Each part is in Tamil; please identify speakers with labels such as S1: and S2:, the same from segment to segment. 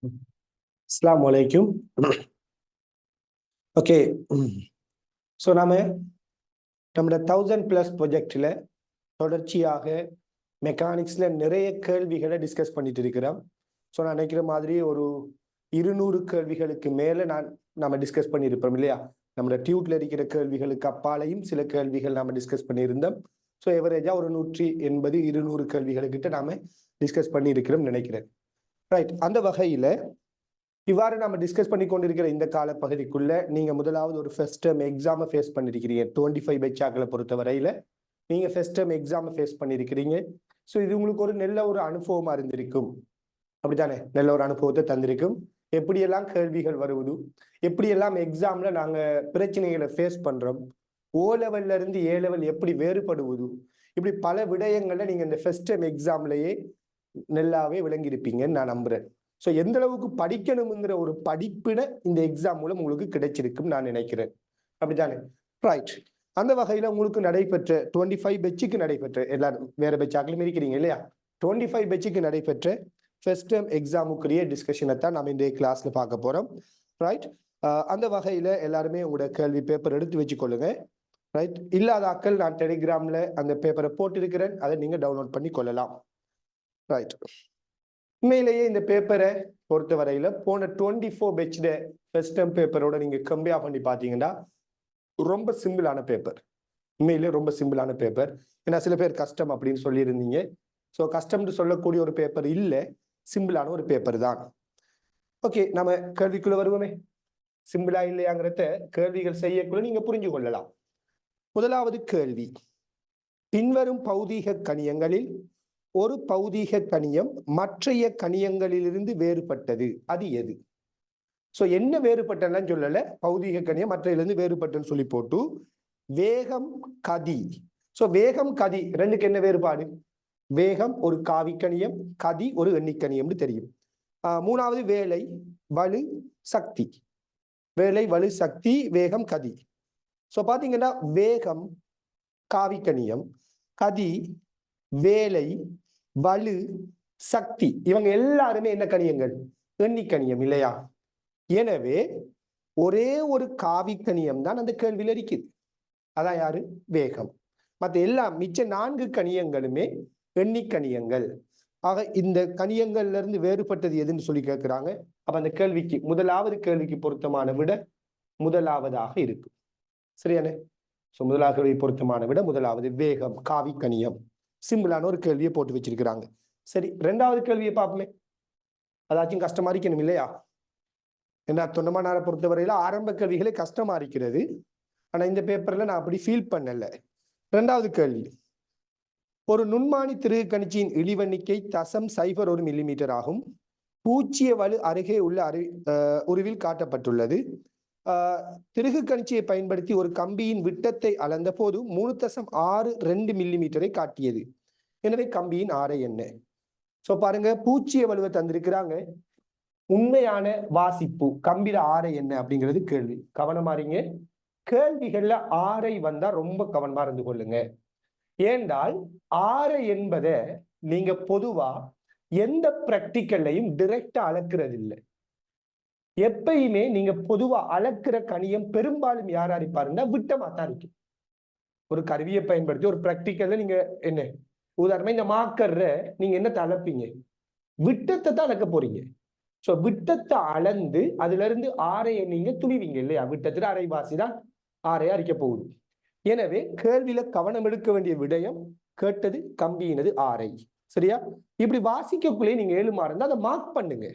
S1: அஸ்ஸலாமு அலைக்கும். ஓகே, ஸோ நாம நம்மளோட 1000+ ப்ரொஜெக்டில் தொடர்ச்சியாக மெக்கானிக்ஸில் நிறைய கேள்விகளை டிஸ்கஸ் பண்ணிட்டு இருக்கிறோம். ஸோ நான் நினைக்கிற மாதிரி ஒரு 200 கேள்விகளுக்கு மேலே நம்ம டிஸ்கஸ் பண்ணியிருப்போம் இல்லையா? நம்மளோட டியூட்ல இருக்கிற கேள்விகளுக்கு அப்பாலையும் சில கேள்விகள் நாம் டிஸ்கஸ் பண்ணியிருந்தோம். ஸோ எவரேஜாக ஒரு 180-200 கேள்விகளுக்கிட்ட நாம் டிஸ்கஸ் பண்ணியிருக்கிறோம் நினைக்கிறேன். ரைட், அந்த வகையில் இவ்வாறு நம்ம டிஸ்கஸ் பண்ணி கொண்டிருக்கிற இந்த கால பகுதிக்குள்ள நீங்க முதலாவது ஒரு ஃபர்ஸ்ட் டேர்ம் எக்ஸாமை ஃபேஸ் பண்ணிருக்கிறீங்க. 25 பேட்சாக்களை பொறுத்த வரையில நீங்க ஃபர்ஸ்ட் டேர்ம் எக்ஸாமை ஃபேஸ் பண்ணிருக்கிறீங்க. ஸோ இது உங்களுக்கு ஒரு நல்ல ஒரு அனுபவமா இருந்திருக்கும், அப்படித்தானே? நல்ல ஒரு அனுபவத்தை தந்திருக்கும். எப்படியெல்லாம் கேள்விகள் வருவது, எப்படியெல்லாம் எக்ஸாம்ல நாங்க பிரச்சனைகளை ஃபேஸ் பண்றோம், O லெவல்ல இருந்து A லெவல் எப்படி வேறுபடுவது, இப்படி பல விடயங்களை நீங்க இந்த ஃபர்ஸ்ட் டேர்ம் எக்ஸாம்லயே நல்லாவே விளங்கியிருப்பீங்கன்னு நான் நம்புறேன். ஸோ எந்த அளவுக்கு படிக்கணுங்கிற ஒரு படிப்பினை இந்த எக்ஸாம் மூலம் உங்களுக்கு கிடைச்சிருக்கும் நான் நினைக்கிறேன், அப்படித்தானே? ரைட், அந்த வகையில் உங்களுக்கு நடைபெற்ற 25 பேட்சுக்கு நடைபெற்ற எல்லாரும் வேற பேட்சாக்களும் இருக்கிறீங்க இல்லையா? 25 பேட்சுக்கு நடைபெற்ற ஃபர்ஸ்ட் டேர்ம் எக்ஸாமுக்குரிய டிஸ்கஷனை தான் நம்ம இந்த கிளாஸ்ல பார்க்க போறோம். ரைட், அந்த வகையில் எல்லாருமே உங்களோட கேள்வி பேப்பர் எடுத்து வச்சுக்கொள்ளுங்க. ரைட், இல்லாத ஆக்கள் நான் டெலிகிராம்ல அந்த பேப்பரை போட்டிருக்கிறேன், அதை நீங்க டவுன்லோட் பண்ணி கொள்ளலாம். ரைட், உண்மையிலேயே இந்த பேப்பரை பொறுத்த வரையில போன 24 பேட்ச்ல ஃபர்ஸ்ட் டேர்ம் பேப்பரோட நீங்க கம்பேர் பண்ணி பார்த்தீங்கன்னா ரொம்ப சிம்பிளான பேப்பர். உண்மையிலேயே ரொம்ப சிம்பிளான பேப்பர். ஏன்னா சில பேர் கஷ்டம் அப்படின்னு சொல்லியிருந்தீங்க. ஸோ கஷ்டம்னு சொல்லக்கூடிய ஒரு பேப்பர் இல்லை, சிம்பிளான ஒரு பேப்பர் தான். ஓகே, நம்ம கேள்விக்குள்ள வருவோமே. சிம்பிளா இல்லையாங்கிறத கேள்விகள் செய்யக்குள்ள நீங்க புரிஞ்சு கொள்ளலாம். முதலாவது கேள்வி, பின்வரும் பௌதீக கணியங்களில் ஒரு பௌதீக கணியம் மற்றைய கணியங்களிலிருந்து வேறுபட்டது, அது எது? சோ என்ன வேறுபட்டன்னு சொல்லல, பௌதீக கணியம் மற்றையிலிருந்து வேறுபட்டன்னு சொல்லி போட்டு வேகம் கதி. சோ வேகம் கதி ரெண்டுக்கு என்ன வேறுபாடு? வேகம் ஒரு காவிக்கணியம், கதி ஒரு எண்ணிக்கணியம்னு தெரியும். மூணாவது வேலை வலு சக்தி. வேலை வலு சக்தி, வேகம் கதி. சோ பாத்தீங்கன்னா வேகம் காவிக்கணியம், கதி வேலை வலு சக்தி, இவங்க எல்லாருமே என்ன கணியங்கள்? எண்ணிக்கணியம் இல்லையா? எனவே ஒரே ஒரு காவிக்கணியம் தான் அந்த கேள்வியில் இருக்குது, அதான் யாரு? வேகம். மற்ற எல்லாம் மிச்ச 4 கணியங்களுமே எண்ணிக்கணியங்கள். ஆக இந்த கணியங்கள்ல இருந்து வேறுபட்டது எதுன்னு சொல்லி கேட்கிறாங்க. அப்ப அந்த கேள்விக்கு முதலாவது கேள்விக்கு பொருத்தமான விட முதலாவதாக இருக்கு, சரியானே? சோ முதலாவது பொருத்தமான விட முதலாவது வேகம் காவிக்கணியம். சிம்பிளான ஒரு கேள்வியை போட்டு வச்சிருக்கிறாங்க. சரி, ரெண்டாவது கேள்வியை பார்ப்போமே. அதாச்சும் கஷ்டமா இருக்கணும் இல்லையா? என்ன தொண்டமானாரை பொறுத்தவரையில ஆரம்ப கேள்விகளே கஷ்டமா இருக்கிறது. ஆனா இந்த பேப்பர்ல நான் அப்படி ஃபீல் பண்ணல. ரெண்டாவது கேள்வி, ஒரு நுண்மானி திருகு கணிச்சியின் இழிவெண்ணிக்கை 0.01 மில்லிமீட்டர் ஆகும். பூச்சிய வலு அருகே உள்ள உருவில் காட்டப்பட்டுள்ளது. திருகு கணிச்சியை பயன்படுத்தி ஒரு கம்பியின் விட்டத்தை அளந்த போது 3.62 மில்லிமீட்டரை காட்டியது. எனவே கம்பியின் ஆரை என்ன? சோ பாருங்க, பூச்சிய வலுவை தந்திருக்கிறாங்க. உண்மையான வாசிப்பு கம்பியில ஆரை என்ன அப்படிங்கிறது கேள்வி. கவனமாறீங்க, கேள்விகள்ல ஆரை வந்தா ரொம்ப கவனமா இருந்து கொள்ளுங்க. ஏண்டால் ஆரை என்பதை நீங்க பொதுவா எந்த பிராக்டிக்கல்லையும் டிரெக்டா அளக்கிறது இல்லை. எப்பயுமே நீங்க பொதுவா அளக்கிற கணியம் பெரும்பாலும் யார் அரிப்பாருன்னா விட்டமா தான் இருக்கு. ஒரு கருவியை பயன்படுத்தி ஒரு பிராக்டிக்கல்ல நீங்க என்ன உதாரணமா இந்த மார்க்கர்ல நீங்க என்ன அளப்பீங்க? விட்டத்தை தான் அளக்க போறீங்க. சோ விட்டத்தை அளந்து அதுல இருந்து ஆரையை நீங்க துணிவீங்க இல்லையா? விட்டத்துல அரைவாசி தான் ஆரையை அரிக்க போகுது. எனவே கேள்வியில கவனம் எடுக்க வேண்டிய விடயம் கேட்டது கம்பியினது ஆரை, சரியா? இப்படி வாசிக்கக்குள்ளே நீங்க 7 மாறு இருந்தா அதை மார்க் பண்ணுங்க.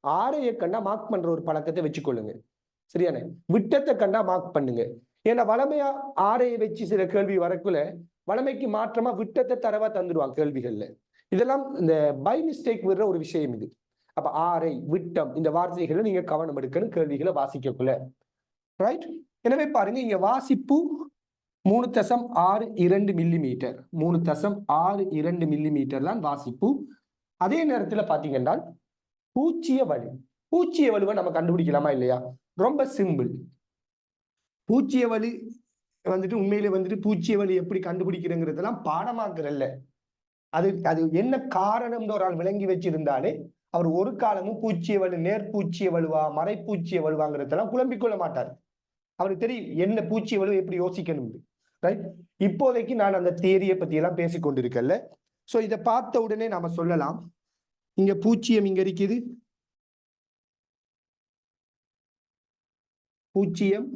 S1: ஆரையை கண்டா மார்க் பண்ற ஒரு பழக்கத்தை வச்சுக்கொள்ளுங்க, சரியான? விட்டத்தை கண்டா மார்க் பண்ணுங்க. ஏன்னா வளமையா ஆரையை வச்சு சில கேள்வி வரக்குள்ள வளமைக்கு மாற்றமா விட்டத்தை தரவா தந்துடுவாங்க கேள்விகள்ல. இதெல்லாம் இந்த பை மிஸ்டேக் விடுற ஒரு விஷயம் இது. அப்ப ஆரை விட்டம் இந்த வார்த்தைகளை நீங்க கவனம் எடுக்கணும் கேள்விகளை வாசிக்கக்குள்ள. ரைட், எனவே பாருங்க, இங்க வாசிப்பு 3.62 மில்லிமீட்டர், 3.62 மில்லிமீட்டர் தான் வாசிப்பு. அதே நேரத்துல பாத்தீங்கன்னா பூச்சிய வலு, பூச்சிய வலுவை நம்ம கண்டுபிடிக்கலாமா இல்லையா? ரொம்ப சிம்பிள். பூச்சிய வலு வந்துட்டு உண்மையிலே வந்துட்டு பூச்சிய வலு எப்படி கண்டுபிடிக்கிறதுலாம் பாடமாக்குறல்ல. அது என்ன காரணம்னு ஒரு ஆள் விளங்கி வச்சிருந்தாலே அவர் ஒரு காலமும் பூச்சிய வலு, நேர்பூச்சிய வலுவா, மறைப்பூச்சிய வலுவாங்கிறதெல்லாம் குழம்பிக் கொள்ள மாட்டார். அவருக்கு தெரியும் என்ன பூச்சிய வலு எப்படி யோசிக்கணும். ரைட். இப்போதைக்கு நான் அந்த தியரியை பத்தி எல்லாம் பேசிக் கொண்டிருக்கல. சோ இதை பார்த்த உடனே நாம சொல்லலாம், இங்க பூச்சியம் இங்க இருக்குது, பூச்சியம்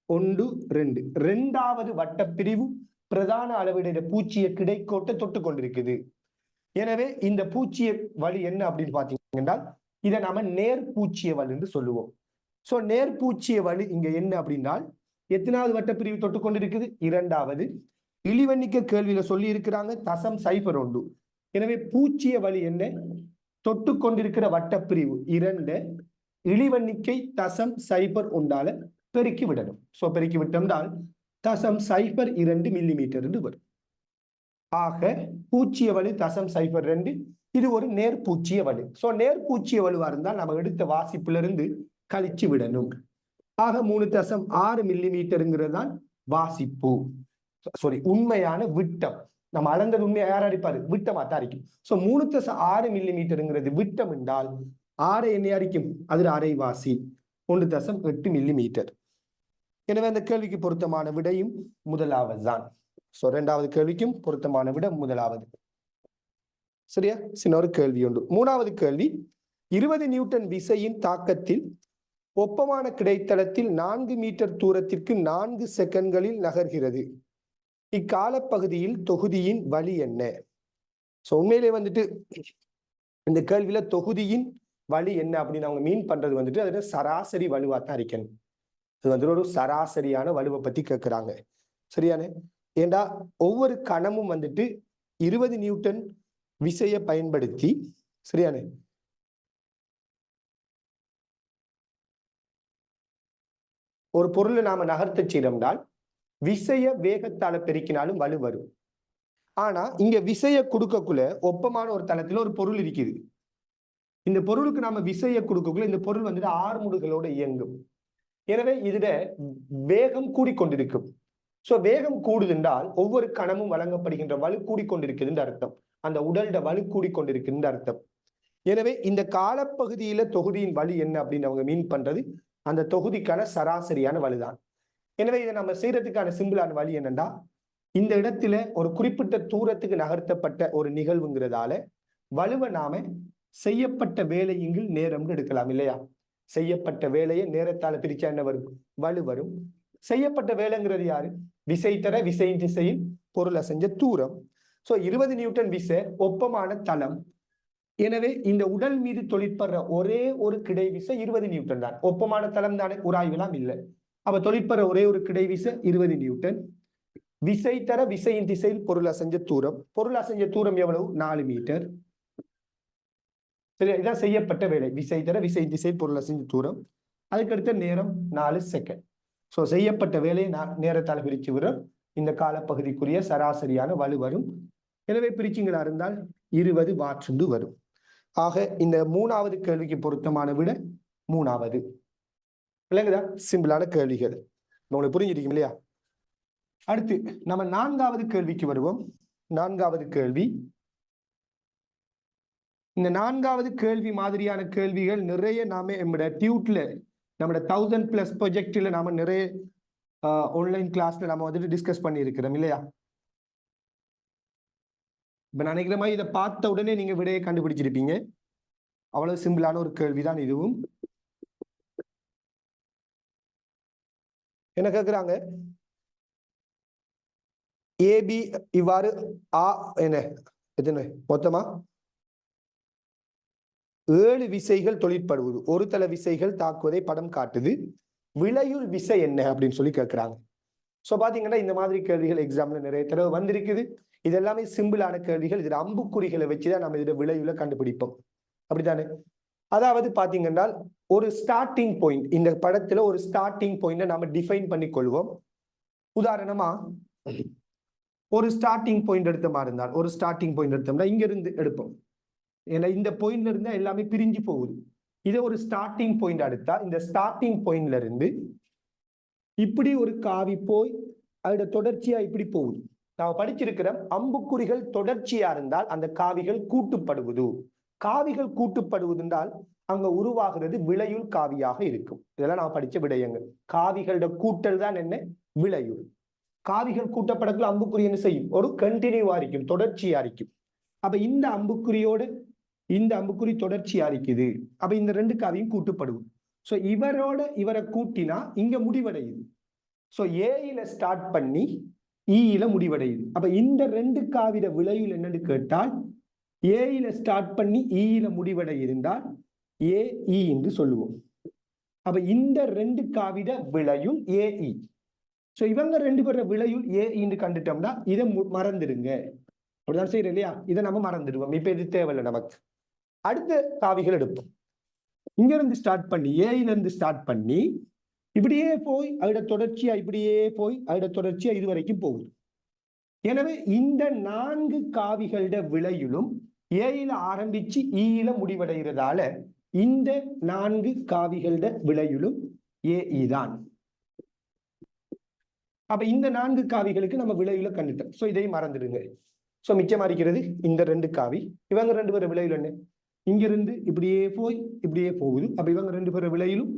S1: 1 2 இரண்டாவது வட்டப்பிரிவு பிரதான அளவிட பூச்சிய கிடைக்கோட்டை தொட்டு கொண்டிருக்குது. எனவே இந்த பூச்சிய வலு என்ன அப்படின்னு பாத்தீங்கன்னா, இதை நாம நேர்பூச்சிய வலு என்று சொல்லுவோம். சோ நேர்பூச்சிய வலு இங்க என்ன அப்படின்னா, எத்தனாவது வட்டப்பிரிவு தொட்டு கொண்டிருக்குது? இரண்டாவது. இழிவெண்ணிக்க கேள்வியில சொல்லி இருக்கிறாங்க 0.01. எனவே பூச்சிய வலு என்ன? தொட்டு கொண்டிருக்கிற வட்டப்பிரிவு 2 இழிவெண்ணிக்கை 0.01 பெருக்கி விடணும். சோ பெருக்கி விட்டோம்னால் 0.02 மில்லிமீட்டர் என்று வரும். ஆக பூச்சிய வலு 0.02. இது ஒரு நேர்பூச்சிய வலு. சோ நேர்பூச்சிய வலுவா இருந்தால் நம்ம எடுத்த வாசிப்புல இருந்து கழிச்சு விடணும். ஆக 3.6 மில்லிமீட்டருங்கிறது தான் வாசிப்பு, சாரி உண்மையான விட்டம். நம்ம அளந்தது உண்மையா யார் அடிப்பாரு? விட்டமா தான் அடிக்கும். சோ 3.6 மில்லிமீட்டருங்கிறது விட்டம் என்றால் 6 என்ன அடிக்கும்? அது அரைவாசி 1.8 மில்லிமீட்டர். எனவே அந்த கேள்விக்கு பொருத்தமான விடையும் முதலாவது தான். சோ இரண்டாவது கேள்விக்கும் பொருத்தமான விட முதலாவது. சரியா? சின்ன ஒரு கேள்வி உண்டு. மூணாவது கேள்வி, 20 நியூட்டன் விசையின் தாக்கத்தில் ஒப்பமான கிடைத்தளத்தில் 4 மீட்டர் தூரத்திற்கு 4 செகண்ட்களில் நகர்கிறது. இக்காலப்பகுதியில் தொகுதியின் வலி என்ன? சோ உண்மையிலே வந்துட்டு இந்த கேள்வியில தொகுதியின் வலி என்ன அப்படின்னு அவங்க மீன் பண்றது வந்துட்டு அதுல சராசரி வலுவா தான் இருக்கணும். அது வந்து ஒரு சராசரியான வலுவை பத்தி கேட்கிறாங்க. சரியானே? ஏண்டா ஒவ்வொரு கணமும் வந்துட்டு 20 நியூட்டன் விசையை பயன்படுத்தி, சரியானே, ஒரு பொருளை நாம நகர்த்த செய்தோம்னால் விசைய வேகத்தால பெருக்கினாலும் வலு வரும். ஆனா இங்க விசைய கொடுக்கக்குள்ள ஒப்பமான ஒரு தளத்துல ஒரு பொருள் இருக்குது. இந்த பொருளுக்கு நாம விசைய கொடுக்கக்குள்ள இந்த பொருள் வந்துட்டு ஆர்முடுகளோட இயங்கும். எனவே இதுல வேகம் கூடிக்கொண்டிருக்கும். சோ வேகம் கூடுதென்றால் ஒவ்வொரு கணமும் வழங்கப்படுகின்ற வலு கூடிக்கொண்டிருக்குதுன்னு அர்த்தம். அந்த உடல்ட வலு கூடிக்கொண்டிருக்குன்னு அர்த்தம். எனவே இந்த காலப்பகுதியில தொகுதியின் வலு என்ன அப்படின்னு அவங்க மீன் பண்றது அந்த தொகுதிக்கான சராசரியான வலுதான். எனவே இதை நம்ம செய்யறதுக்கான சிம்பிளான வழி என்னன்னா, இந்த இடத்துல ஒரு குறிப்பிட்ட தூரத்துக்கு நகர்த்தப்பட்ட ஒரு நிகழ்வுங்கிறதால வலுவை நாம செய்யப்பட்ட வேலையிங்கில் நேரம்னு எடுக்கலாம் இல்லையா? செய்யப்பட்ட வேலையை நேரத்தால பிரிச்சா என்ன வரும்? வலு வரும். செய்யப்பட்ட வேலைங்கிறது யாரு? விசை தர விசையின் திசையில் பொருளை செஞ்ச தூரம். சோ 20 நியூட்டன் விசை ஒப்பமான தளம். எனவே இந்த உடல் மீது தொழிற்படுற ஒரே ஒரு கிடை விசை 20 நியூட்டன் தான். ஒப்பமான தளம் தானே, உராய்வெல்லாம் இல்லை. அப்ப தொழிற்படுற ஒரே ஒரு கிடை விசை 20 நியூட்டன். விசை தர விசையின் திசையில் பொருள் அசைஞ்ச தூரம். பொருள் அசைஞ்ச தூரம் எவ்வளவு? 4 மீட்டர். சரி, இதான் செய்யப்பட்ட வேலை. விசை தர விசையின் திசையில் பொருள் அசைஞ்ச தூரம். அதுக்கடுத்த நேரம் 4 செகண்ட். சோ செய்யப்பட்ட வேலையை நேரத்தால் பிரிச்சு வரும். இந்த காலப்பகுதிக்குரிய சராசரியான வலு வரும். எனவே பிரிச்சிங்களா இருந்தால் 20 வாட் வரும். ஆக இந்த மூணாவது கேள்விக்கு பொருத்தமான விட மூணாவது. இல்லைங்கதா? சிம்பிளான கேள்விகள் உங்களுக்கு புரிஞ்சிருக்கும் இல்லையா? அடுத்து நம்ம நான்காவது கேள்விக்கு வருவோம். நான்காவது கேள்வி, இந்த நான்காவது கேள்வி மாதிரியான கேள்விகள் நிறைய நாம நம்முடைய டியூட்ல, நம்முடைய 1000+ ப்ராஜெக்ட்ல நாம நிறைய ஆன்லைன் கிளாஸ்ல நம்ம வந்துட்டு டிஸ்கஸ் பண்ணி இருக்கிறோம் இல்லையா? இப்ப நினைக்கிற மாதிரி இதை பார்த்த உடனே நீங்க விடையை கண்டுபிடிச்சிருப்பீங்க. அவ்வளவு சிம்பிளான ஒரு கேள்விதான் இதுவும். என்ன கேட்கிறாங்க? ஏபி இவ்வாறு என்ன மொத்தமா 7 விசைகள் தொழிற்படுவது, ஒரு தள விசைகள் தாக்குவதை படம் காட்டுது. விளையுள் விசை என்ன அப்படின்னு சொல்லி கேட்கிறாங்க. சோ பாத்தீங்கன்னா இந்த மாதிரி கேள்விகள் எக்ஸாம்ல நிறைய தடவை வந்திருக்குது. இது எல்லாமே சிம்பிளான கேள்விகள். இதுல அம்புக்குறிகளை வச்சுதான் நம்ம இதுல விளைவுல கண்டுபிடிப்போம். அப்படித்தானே? அதாவது பாத்தீங்கன்னா ஒரு ஸ்டார்டிங் பாயிண்ட், இந்த படத்துல ஒரு ஸ்டார்டிங் பாயிண்ட நாம டிஃபைன் பண்ணி கொள்வோம். உதாரணமா ஒரு ஸ்டார்டிங் பாயிண்ட் எடுத்த மாதிரி இருந்தால், ஒரு ஸ்டார்டிங் பாயிண்ட் எடுத்தோம்னா இங்க இருந்து எடுப்போம். ஏன்னா இந்த பாயிண்ட்ல இருந்தா எல்லாமே பிரிஞ்சு போகுது. இதை ஒரு ஸ்டார்டிங் பாயிண்ட் எடுத்தா இந்த ஸ்டார்டிங் பாயிண்ட்ல இருந்து இப்படி ஒரு காவி போய் அதோட தொடர்ச்சியா இப்படி போகுது. நாம படிச்சிருக்கிற அம்புக்குறிகள் தொடர்ச்சியா இருந்தால் அந்த காவிகள் கூட்டுப்படுவது. காவிகள் கூட்டுப்படுவதென்றால் அங்க உருவாகிறது விளையுள் காவியாக இருக்கும். இதெல்லாம் நான் படிச்ச விடயங்கள். காவிகளோட கூட்டல் தான் என்ன? விளையுள். காவிகள் கூட்டப்படக்குள்ள அம்புக்குறி என்ன செய்யும்? ஒரு கண்டினியூவா இருக்கும், தொடர்ச்சியா இருக்கும். அப்ப இந்த அம்புக்குறியோடு இந்த அம்புக்குறி தொடர்ச்சியா இருக்குது. அப்ப இந்த ரெண்டு காவியும் கூட்டுப்படுவோம். சோ இவரோட இவரை கூட்டினா இங்க முடிவடையுது. சோ ஏயில ஸ்டார்ட் பண்ணி ஈயில முடிவடையுது. அப்ப இந்த ரெண்டு காவிட விளையுள் என்னன்னு கேட்டால் ஏயில ஸ்டார்ட் பண்ணி ஈயில முடிவடை இருந்தால் ஏஇ என்று சொல்லுவோம். அப்ப இந்த ரெண்டு காவிட விளையுள் ஏஇ. சோ இவங்க ரெண்டு பேர விளையுள் ஏஇன்னு கண்டுட்டோம்னா இதை மறந்துடுங்க. அப்படிதான் செய்யறோம் இல்லையா? இதை நம்ம மறந்துடுவோம். இப்ப இது தேவையில்லை நமக்கு. அடுத்த காவிகள் எடுப்போம். இங்க இருந்து ஸ்டார்ட் பண்ணி ஏயில இருந்து ஸ்டார்ட் பண்ணி இப்படியே போய் அதோட தொடர்ச்சியா இப்படியே போய் அதோட தொடர்ச்சியா இது வரைக்கும் போகுது. எனவே இந்த 4 காவிகளோட விளையுளும் ஏயில ஆரம்பிச்சு ஈயில முடிவடைகிறதால இந்த 4 காவிகளோட விளையுளும் ஏஇ தான். அப்ப இந்த 4 காவிகளுக்கு நம்ம விளையுல கண்டுட்டோம். சோ இதையும் மறந்துடுங்க. சோ மிச்சமா இருக்கிறது இந்த 2 காவி. இவங்க 2 பேரும் விளையுள் என்ன? இங்கிருந்து இப்படியே போய் இப்படியே போகுது. அப்ப இவங்க 2 பேரும் விளையுளும்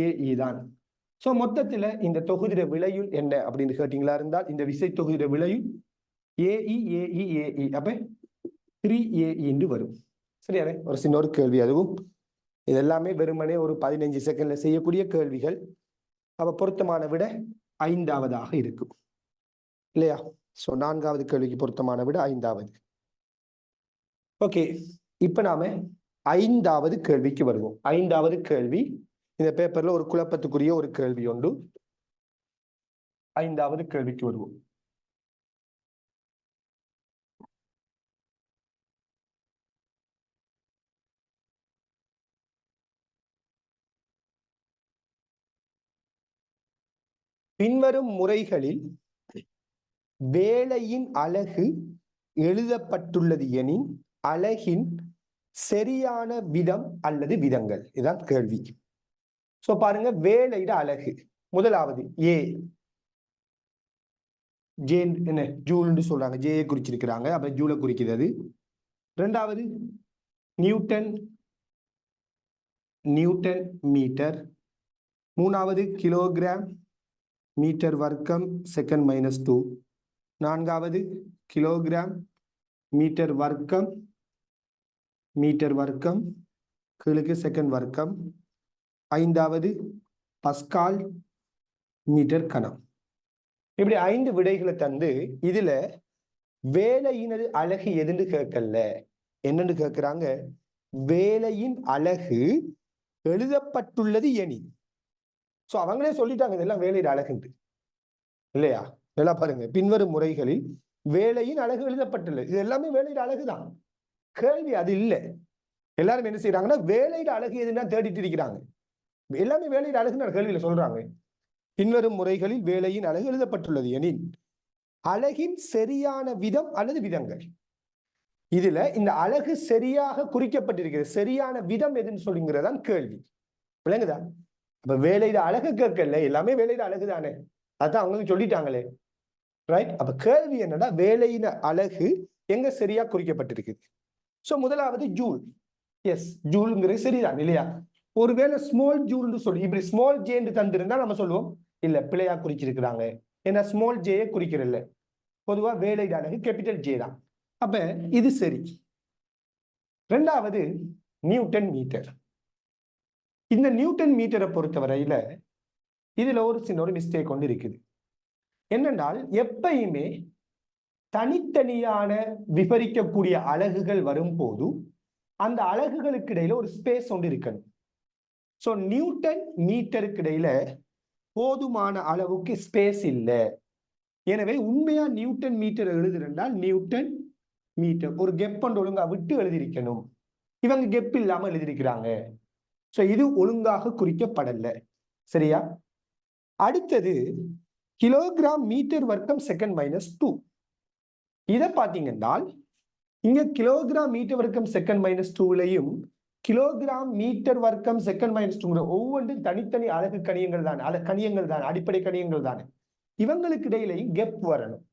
S1: ஏஇ தான். சோ மொத்தத்துல இந்த தொகுதிட விளையுள் என்ன அப்படின்னு கேட்டீங்களா இருந்தால் இந்த விசை தொகுதிட விளையுள் ஏஇ ஏஇ ஏஇ. அப்ப 3ஏஇ என்று வரும். சரியானே? ஒரு சின்ன ஒரு கேள்வி அதுவும். இதெல்லாமே வெறுமனே ஒரு 15 செகண்ட்ல செய்யக்கூடிய கேள்விகள். அப்ப பொருத்தமான விட 5வதாக இருக்கும் இல்லையா? சோ 4வது கேள்விக்கு பொருத்தமான விட 5வது. ஓகே, இப்ப நாம 5வது கேள்விக்கு வருவோம். 5வது கேள்வி இந்த பேப்பர்ல ஒரு குழப்பத்துக்குரிய ஒரு கேள்வி உண்டு. 5வது கேள்விக்கு வருவோம். பின்வரும் முறைகளில் வேலையின் அலகு எழுதப்பட்டுள்ளது எனின் அலகின் சரியான விதம் அல்லது விதங்கள். இதுதான் கேள்வி. சோ பாருங்க, வேலையிட அலகு முதலாவது ஏ. ஜே என்ன? ஜூல்னு சொல்றாங்க. ஜே குறிச்சிருக்கிறாங்க. அப்ப ஜூலை குறிக்கிறது. இரண்டாவது நியூட்டன், நியூட்டன் மீட்டர். மூணாவது கிலோகிராம் மீட்டர் வர்க்கம் செகண்ட் -2. நான்காவது கிலோகிராம் மீட்டர் வர்க்கம், மீட்டர் வர்க்கம் கீழுக்கு செகண்ட் வர்க்கம். ஐந்தாவது பஸ்கால் மீட்டர் கணம். இப்படி 5 விடைகளை தந்து இதுல வேலையினது அலகு எதுன்னு கேட்கல. என்னன்னு கேட்கிறாங்க? வேலையின் அலகு எழுதப்பட்டுள்ளது எனின். சோ அவங்களே சொல்லிட்டாங்க இதெல்லாம் வேலையின் அலகுண்டு இல்லையா? நல்லா பாருங்க, பின்வரும் முறைகளில் வேலையின் அலகு எழுதப்பட்டுள்ளது. இது எல்லாமே வேலையின் அலகுதான். கேள்வி அது இல்லை. எல்லாரும் என்ன செய்யறாங்கன்னா வேலையின் அலகு எதுன்னா தேடிட்டு இருக்கிறாங்க. எல்லாமே வேலையின் அலகுன்னு கேள்வியில சொல்றாங்க. பின்வரும் முறைகளில் வேலையின் அலகு எழுதப்பட்டுள்ளது எனின் அலகின் சரியான விதம் அல்லது விதங்கள். இதுல இந்த அலகு சரியாக குறிக்கப்பட்டிருக்கிறது. சரியான விதம் எதுன்னு சொல்லுங்கிறதான் கேள்வி. விளங்குதா? அப்ப வேலையில அழகு கேட்கல, எல்லாமே வேலையில அழகு தானே. அதான் அவங்களுக்கு சொல்லிட்டாங்களே, ரைட்? அப்ப கேள்வி என்னன்னா வேலையின அலகு எங்க சரியா குறிக்கப்பட்டிருக்குது. சோ முதலாவது ஜூல். எஸ், ஜூல்ங்கிறது சரிதான் இல்லையா? ஒருவேளை ஸ்மால் ஜூல்னு சொல்லி இப்படி ஸ்மால் ஜேன்னு தந்திருந்தா நம்ம சொல்லுவோம் இல்ல பிழையா குறிச்சிருக்கிறாங்க. ஏன்னா ஸ்மால் ஜேயை குறிக்கிறல்ல. பொதுவா வேலையிட அலகு கேபிட்டல் ஜே தான். அப்ப இது சரி. ரெண்டாவது நியூட்டன் மீட்டர். இந்த நியூட்டன் மீட்டரை பொறுத்தவரையில இதுல ஒரு சின்ன ஒரு மிஸ்டேக் கொண்டு இருக்குது. என்னென்றால் எப்பயுமே தனித்தனியான விவரிக்கக்கூடிய அலகுகள் வரும் போது அந்த அலகுகளுக்கு இடையில ஒரு ஸ்பேஸ் ஒன்று இருக்கணும். சோ நியூட்டன் மீட்டருக்கு இடையில போதுமான அளவுக்கு ஸ்பேஸ் இல்லை. எனவே உண்மையா நியூட்டன் மீட்டர் எழுதுறால் நியூட்டன் மீட்டர் ஒரு கெப் ஒன்று ஒழுங்கா விட்டு எழுதியிருக்கணும். இவங்க கெப் இல்லாம எழுதியிருக்கிறாங்க. சோ இது ஒழுங்காக குறிக்கப்படல. சரியா? அடுத்தது கிலோகிராம் மீட்டர் வர்க்கம் செகண்ட் -2. இதை பார்த்தீங்கன்னா இங்க கிலோகிராம் மீட்டர் வர்க்கம் செகண்ட் -2லையும் கிலோகிராம் மீட்டர் வர்க்கம் செகண்ட் -2 ஒவ்வொன்றும் தனித்தனி அலகு கணியங்கள் தான், கணியங்கள் தான், அடிப்படை கணியங்கள் தானே. இவங்களுக்கு இடையிலையும் கெப் வரணும்.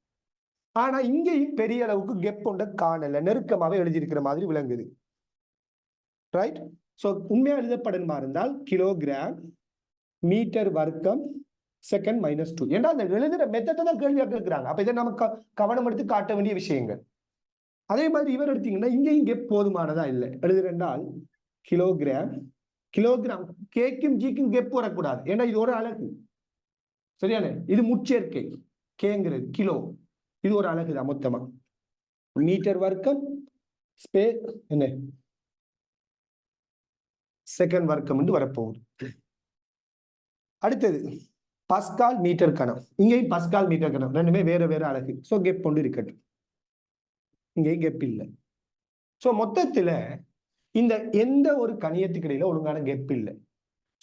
S1: ஆனா இங்கேயும் பெரிய அளவுக்கு கெப் ஒன்றை காணல, நெருக்கமாக எழுதியிருக்கிற மாதிரி விளங்குது. ரைட். ஸோ உண்மையா எழுதப்படணுமா இருந்தால் கிலோகிராம் மீட்டர் வர்க்கம் செகண்ட் -2. ஏன்னா அந்த எழுதுற மெத்தட்டை தான் கேள்வியா கேட்கிறாங்க. அப்ப இதை நமக்கு கவனம் எடுத்து காட்ட வேண்டிய விஷயங்கள். அதே மாதிரி இவர் எடுத்தீங்கன்னா இங்கே போதுமானதா இல்லை எழுதுறால் கிலோகிராம் கிலோகிராம் கேக்கும் ஜிக்கும் கெப் வரக்கூடாது. ஏன்னா இது ஒரு அலகு. சரியான இது முச்சேர்க்கை கேங்கிறது கிலோ, இது ஒரு அலகு தான் மொத்தமா. மீட்டர் வர்க்கம் என்ன செகண்ட் வர்க்கம் என்று வரப்போகுது. அடுத்தது பஸ்கால் மீட்டர் கணம். இங்கேயும் பஸ்கால் மீட்டர் கணம், ரெண்டுமே வேற வேற அலகு. ஸோ கெப் கொண்டு இருக்கட்டும், இங்கேயும் கெப் இல்லை. ஸோ மொத்தத்துல இந்த எந்த ஒரு கணியத்துக்கு இடையில ஒழுங்கான கெப் இல்லை.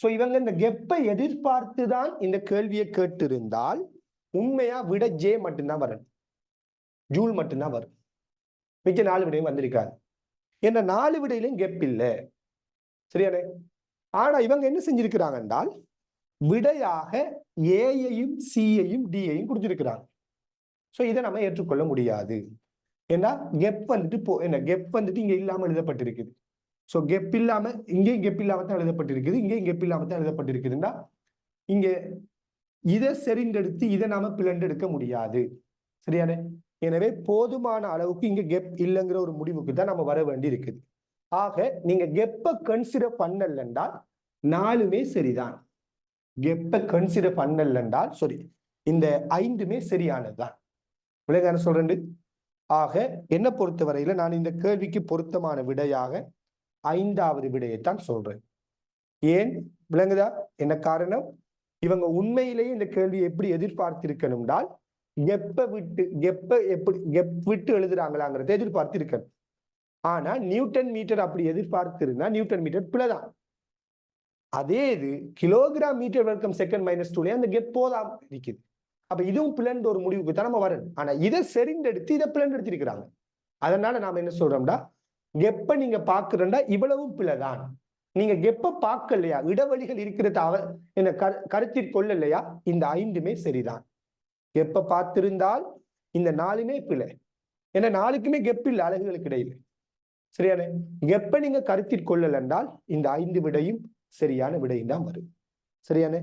S1: ஸோ இவங்க இந்த கெப்பை எதிர்பார்த்துதான் இந்த கேள்வியை கேட்டிருந்தால் உண்மையா விட ஜே மட்டும்தான் வரும், ஜூல் மட்டும்தான் வரும். மிக்க 4 விடையும் வந்திருக்காது. என்ற 4 விடையிலும் கெப் இல்லை. சரியானே? ஆனா இவங்க என்ன செஞ்சிருக்கிறாங்க என்றால் விடையாக ஏயையும் சியையும் டியையும் கொடுத்திருக்கிறாங்க. ஸோ இதை நம்ம ஏற்றுக்கொள்ள முடியாது. ஏன்னா கெப் வந்துட்டு கெப் வந்துட்டு இங்க இல்லாம எழுதப்பட்டிருக்குது. ஸோ கெப் இல்லாம இங்கேயும் கெப் இல்லாம தான் எழுதப்பட்டிருக்குது, இங்கேயும் கெப் இல்லாம தான் எழுதப்பட்டிருக்குதுன்னா இங்க இதை செறிந்தெடுத்து இதை நாம பிளண்டெடுக்க முடியாது. சரியானே? எனவே போதுமான அளவுக்கு இங்க கெப் இல்லைங்கிற ஒரு முடிவுக்கு தான் நம்ம வர வேண்டி இருக்குது. ஆக நீங்க கெப்பை கன்சிடர் பண்ணல என்றால் 4மே சரிதான். கெப்பை கன்சிடர் பண்ணல என்றால் சரி, இந்த 5மே சரியானதுதான். விளங்கான சொல்றேன். ஆக என்ன பொறுத்தவரையில நான் இந்த கேள்விக்கு பொருத்தமான விடையாக 5வது விடையைத்தான் சொல்றேன். ஏன் விளங்குதா? என்ன காரணம்? இவங்க உண்மையிலேயே இந்த கேள்வியை எப்படி எதிர்பார்த்திருக்கணும்னால் கெப்பை விட்டு எழுதுறாங்களாங்கிறத எதிர்பார்த்திருக்கணும். ஆனா நியூட்டன் மீட்டர் அப்படி எதிர்பார்த்திருந்தா நியூட்டன் மீட்டர் பிழைதான். அதே இது கிலோகிராம் மீட்டர் வர்க்கம் செகண்ட் -2 அந்த கெப் போதாம இருக்குது. அப்ப இதுவும் பிளண்ட் ஒரு முடிவுக்கு தான் நம்ம வரணும். ஆனா இதை செறிந்தெடுத்து இதை பிளண்ட் எடுத்திருக்கிறாங்க. அதனால நாம என்ன சொல்றோம்டா, கெப்ப நீங்க பாக்குறா இவ்வளவும் பிழைதான். நீங்க கெப்ப பார்க்கலையா, இடைவெளிகள் இருக்கிறத என்ன கருத்தில் கொள்ளலையா, இந்த 5மே சரிதான். கெப்ப பார்த்திருந்தால் இந்த 4மே பிழை. ஏன்னா 4க்குமே கெப் இல்லை அலகுகளுக்கு இடையில. சரியான? கெப்ப நீங்க கருத்தில் கொள்ளல் என்றால் இந்த 5 விடையும் சரியான விடையும் தான் வரும். சரியான?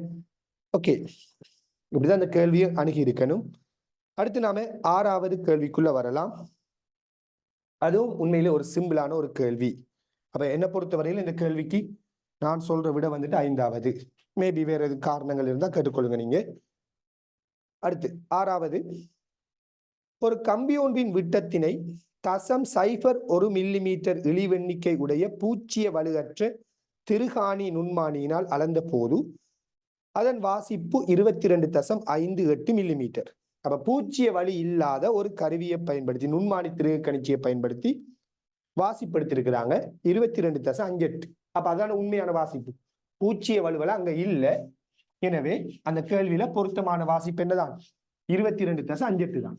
S1: ஓகே, இப்படிதான் இந்த கேள்வியை அணுகி இருக்கணும். அடுத்து நாம 6வது கேள்விக்குள்ள வரலாம். அதுவும் உண்மையிலே ஒரு சிம்பிளான ஒரு கேள்வி. அப்ப என்ன பொறுத்தவரையில் இந்த கேள்விக்கு நான் சொல்ற விட வந்துட்டு 5வது. மேபி வேற எது காரணங்கள் இருந்தா கேட்டுக்கொள்ளுங்க நீங்க. அடுத்து 6வது, ஒரு கம்பி ஒன்றின் விட்டத்தினை 0.01 மில்லிமீட்டர் இழிவெண்ணிக்கை உடைய பூச்சிய வலுவற்ற திருகாணி நுண்மானியினால் அளந்த போது அதன் வாசிப்பு 22.58 மில்லிமீட்டர். அப்ப பூச்சிய வலி இல்லாத ஒரு கருவியை பயன்படுத்தி, நுண்மானி திருகணிச்சியை பயன்படுத்தி வாசிப்படுத்திருக்கிறாங்க 22.58. அப்ப அதான உண்மையான வாசிப்பு. பூச்சிய வலுவல அங்க இல்லை. எனவே அந்த கேள்வியில பொருத்தமான வாசிப்பு என்னதான்? 22.58 தான்.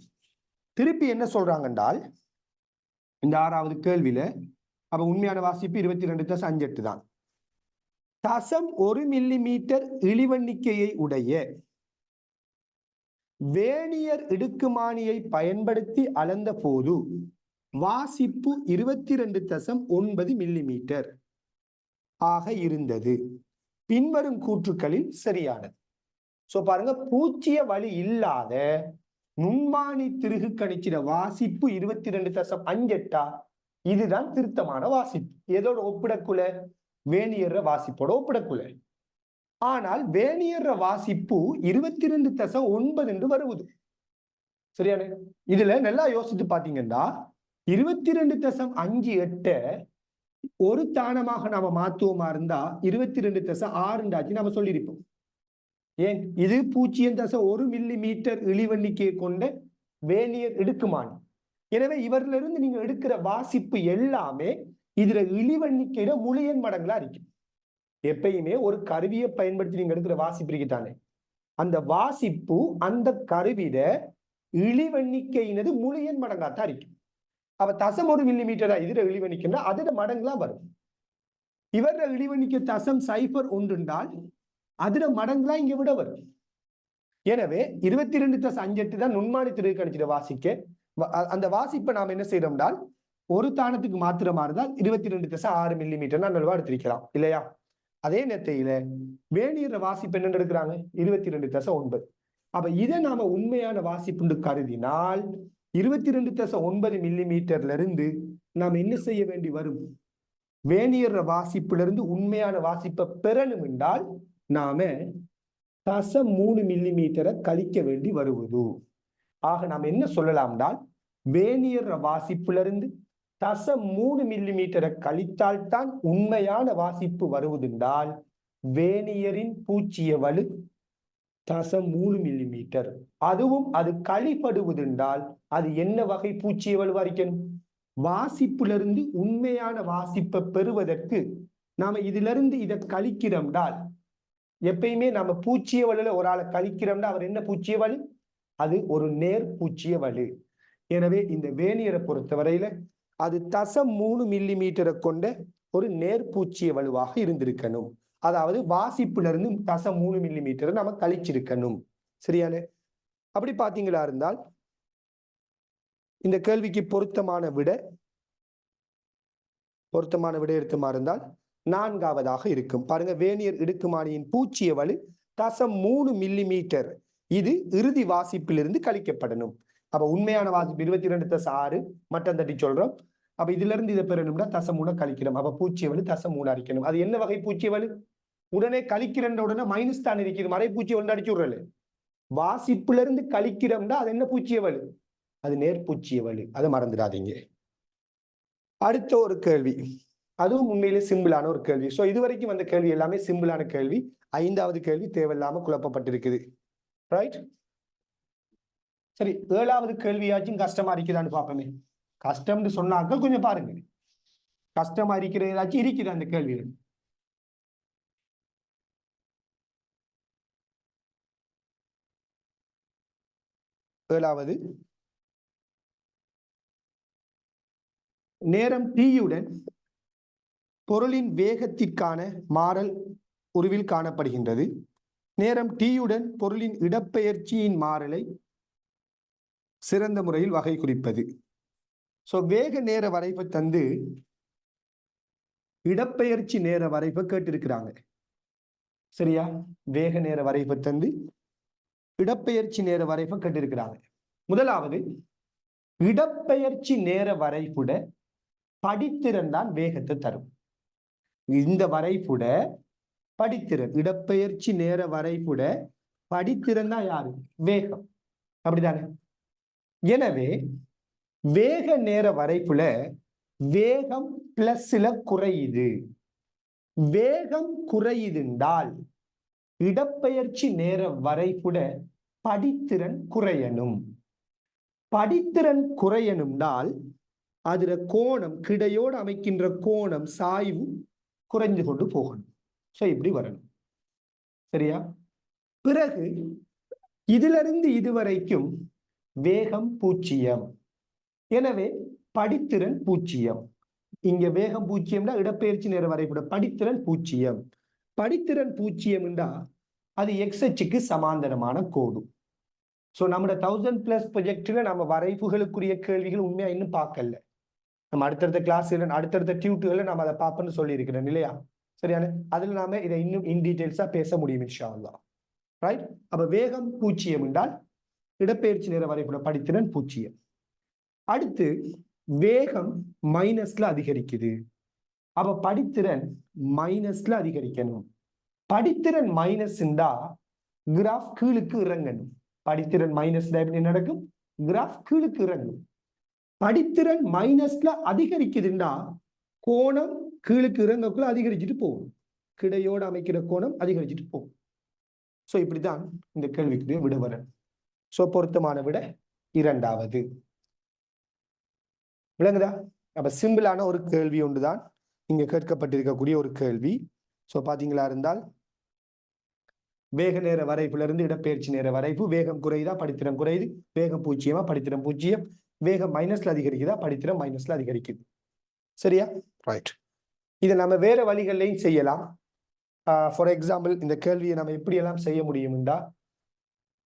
S1: திருப்பி என்ன சொல்றாங்க என்றால் இந்த 6வது கேள்வியில அப்ப உண்மையான வாசிப்பு 22.58 தான். 0.1 மில்லிமீட்டர் இழிவெண்ணிக்கையை உடைய வேனியர் இடுக்குமானியை பயன்படுத்தி அளந்த போது வாசிப்பு 22.9 மில்லிமீட்டர் ஆக இருந்தது. பின்வரும் கூற்றுக்களில் சரியானது. சோ பாருங்க, பூச்சிய வலி இல்லாத நுண்மானி திருகு கணிச்சிட வாசிப்பு 22.58. இதுதான் திருத்தமான வாசிப்பு. எதோட ஒப்பிடக்குள்ள? வேனியர் வாசிப்போட ஒப்பிடக்குள்ள. ஆனால் வேனியர் வாசிப்பு 22.9 என்று வருவது. சரியான? இதுல நல்லா யோசித்து பாத்தீங்கன்னா 22.58 ஒரு தானமாக நாம மாத்துவோமா இருந்தா 22.6 நாம சொல்லியிருப்போம். ஏன்? இது 0.1 மில்லிமீட்டர் இழிவெண்ணிக்கையை கொண்ட வேனியர் இடுக்குமானி. எனவே இவர்ல இருந்து நீங்க எடுக்கிற வாசிப்பு எல்லாமே இதுல இழிவெண்ணிக்கையில முழியன் மடங்களா இருக்கும். எப்பயுமே ஒரு கருவியை பயன்படுத்தி நீங்க எடுக்கிற வாசிப்பு இருக்குதானே, அந்த வாசிப்பு அந்த கருவிட இழிவெண்ணிக்கையினது முழியன் மடங்கா தான் இருக்கும். அப்ப 0.1 மில்லிமீட்டரா இதுல இழிவெண்ணிக்கைன்னா அதோட மடங்குலாம் வரும். இவர இழிவெண்ணிக்கை 0.01 என்றால் அதுல மடங்குலாம் இங்க விட வரும். எனவே 22.58 தான் நுண்மானி திருகு கணிச்சிட வாசிக்க. அந்த வாசிப்பை நாம் என்ன செய்யறோம்னால் ஒரு தானத்துக்கு மாத்திரமா இருந்தால் 22.6 மில்லிமீட்டர் நல்வா எடுத்திருக்கலாம் இல்லையா? அதே நேரத்தையில வேணியர் வாசிப்பு என்ன எடுக்கிறாங்க 22.9. அப்ப இதை நாம உண்மையான வாசிப்புண்டு கருதினால் 22.9 மில்லிமீட்டர்ல இருந்து நாம் என்ன செய்ய வேண்டி வரும்? வேணியர் வாசிப்பிலிருந்து உண்மையான வாசிப்பை பெறணும் என்றால் நாம 0.3 மில்லிமீட்டரை கழிக்க வேண்டி வருவது. ஆக நாம் என்ன சொல்லலாம் என்றால் வேணியர் வாசிப்பிலிருந்து 0.3 மில்லிமீட்டரை கழித்தால்தான் உண்மையான வாசிப்பு வருவதென்றால் வேணியரின் பூச்சிய வலு 0.3 மில்லிமீட்டர். அதுவும் அது கழிப்படுவதென்றால் அது என்ன வகை பூச்சிய வலுவா இருக்கணும்? வாசிப்பிலிருந்து உண்மையான வாசிப்பை பெறுவதற்கு நாம இதிலிருந்து இதை கழிக்கிறோம்னால், எப்பயுமே நம்ம பூச்சிய வலுல ஒரு ஆளை கழிக்கிறோம்னா அவர் என்ன பூச்சிய வலு? அது ஒரு நேர் பூச்சிய வலு. எனவே இந்த வேணியரை பொறுத்தவரையில அது 0.3 மில்லிமீட்டரை கொண்ட ஒரு நேர்பூச்சிய வலுவாக இருந்திருக்கணும். அதாவது வாசிப்பிலிருந்து 0.3 மில்லிமீட்டரை நம்ம கழிச்சிருக்கணும். சரியான? அப்படி பாத்தீங்களா இருந்தால் இந்த கேள்விக்கு பொருத்தமான விட எடுத்துமா இருந்தால் 4ஆவதாக இருக்கும். பாருங்க, வேணியர் இடுக்குமானியின் பூச்சிய வலு 0.3 மில்லிமீட்டர். இது இறுதி வாசிப்பிலிருந்து கழிக்கப்படணும். அப்ப உண்மையான வாசிப்பு 22.6 மட்டம் தட்டி சொல்றோம். அப்ப இதுல இருந்து இதை பெறணும்னா 0.3 கழிக்கிறோம். அப்ப பூச்சிய வலு 0.3 அடிக்கணும். அது என்ன வகை பூச்சிய வலு? உடனே கழிக்கிறன்ற உடனே மைனஸ் தான் இருக்குது. மறை பூச்சிய வந்து அடிச்சு விடுறல. வாசிப்புல இருந்து கழிக்கிறோம்னா அது என்ன பூச்சிய வலு? அது நேர்பூச்சிய வலு. அதை மறந்துடாதீங்க. அடுத்த ஒரு கேள்வி, அதுவும் உண்மையிலே சிம்பிளான ஒரு கேள்வி. சோ இதுவரைக்கும் வந்த கேள்வி எல்லாமே சிம்பிளான கேள்வி. 5வது கேள்வி தேவையில்லாம குழப்பப்பட்டிருக்குது. ரைட்? சரி, 7வது கேள்வியாச்சும் கஷ்டமா இருக்குதான்னு பார்ப்போமே. கஷ்டம்னு சொன்னாக்க கொஞ்சம் பாருங்க, கஷ்டமா இருக்கிறதாச்சும் இருக்குது அந்த கேள்விகள். ஏழாவது, நேரம் T-யுடன் பொருளின் வேகத்திற்கான மாறல் உருவில் காணப்படுகின்றது. நேரம் T-யுடன் பொருளின் இடப்பெயர்ச்சியின் மாறலை சிறந்த முறையில் வகை குறிப்பது. சோ வேக நேர வரைபை தந்து இடப்பெயர்ச்சி நேர வரைபை கேட்டிருக்கிறாங்க. சரியா? வேக நேர வரைபை தந்து இடப்பெயர்ச்சி நேர வரைபை கேட்டிருக்கிறாங்க. முதலாவது, இடப்பெயர்ச்சி நேர வரைபுட படித்திறன் தான் வேகத்தை தரும். இந்த வரைபுட படித்திறன், இடப்பெயர்ச்சி நேர வரைபுட படித்திறன் தான் யாரு? வேகம். அப்படித்தானே? எனவே வேக நேர வரைப்புல வேகம் பிளஸ்ல குறையுது. வேகம் குறையுதுண்டால் இடப்பெயர்ச்சி நேர வரைபுட படித்திறன் குறையணும். படித்திறன் குறையணும்னால் அதுல கோணம், கிடையோடு அமைக்கின்ற கோணம், சாய்வு குறைஞ்சு கொண்டு போகணும். சோ இப்படி வரணும். சரியா? பிறகு இதுல இருந்து இதுவரைக்கும் வேகம் 0. எனவே படித்திறன் 0. இங்க வேகம் 0 இடப்பெயர்ச்சி நேர வரைபட படித்திறன் 0. படித்திறன் 0 அது எக்ஸ் அச்சுக்கு சமாந்தரமான கோடு. சோ நம்ம 1000+ ப்ரொஜெக்ட்ல நம்ம வரைப்புகளுக்குரிய கேள்விகள் உண்மையா இன்னும் பார்க்கல. நம்ம அடுத்தடுத்த கிளாஸ், அடுத்தடுத்த டியூட்டுகளை நம்ம அதை பார்ப்போம்னு சொல்லி இருக்கிறோம் இல்லையா? சரியான? அதுல நாம இதை இன்னும் இன் டீடைல்ஸா பேச முடியும் இன்ஷா அல்லாஹ். ரைட்? அப்ப வேகம் 0 என்றால் இடப்பெயர்ச்சி நேர வரைபட படித்திறன் 0. அடுத்து வேகம் மைனஸ்ல அதிகரிக்குது. அப்ப படித்திறன் மைனஸ்ல அதிகரிக்கணும். படித்திறன் மைனஸ் கிராஃப் கீழுக்கு இறங்கணும். படித்திறன் மைனஸ்ல எப்படி நடக்கும்? கிராஃப் கீழுக்கு இறங்கும். படித்திறன் மைனஸ்ல அதிகரிக்குதுண்டா கோணம் கீழுக்கு இறங்கக்குள்ள அதிகரிச்சுட்டு போகும். கிடையோடு அமைக்கிற கோணம் அதிகரிச்சுட்டு போகும். சோ இப்படிதான் இந்த கேள்விக்கு விட வர. சோ பொருத்தமான விட 2வது. விளங்குதா? அப்ப சிம்பிளான ஒரு கேள்வி ஒன்றுதான் இங்க கேட்கப்பட்டிருக்கக்கூடிய ஒரு கேள்வி. சோ பாத்தீங்களா இருந்தால் வேக நேர வரைப்புல இருந்து இடப்பெயர்ச்சி நேர வரைப்பு, வேகம் குறையுதா படித்திறன் குறையுது, வேகம் 0 படித்திறன் 0, வேகம் மைனஸ்ல அதிகரிக்குதா படித்திறன் மைனஸ்ல அதிகரிக்குது. சரியா? ரைட். இதை நம்ம வேற வழிகள்லையும் செய்யலாம். ஃபார் எக்ஸாம்பிள் இந்த கேள்வியை நம்ம எப்படி எல்லாம் செய்ய முடியும்டா,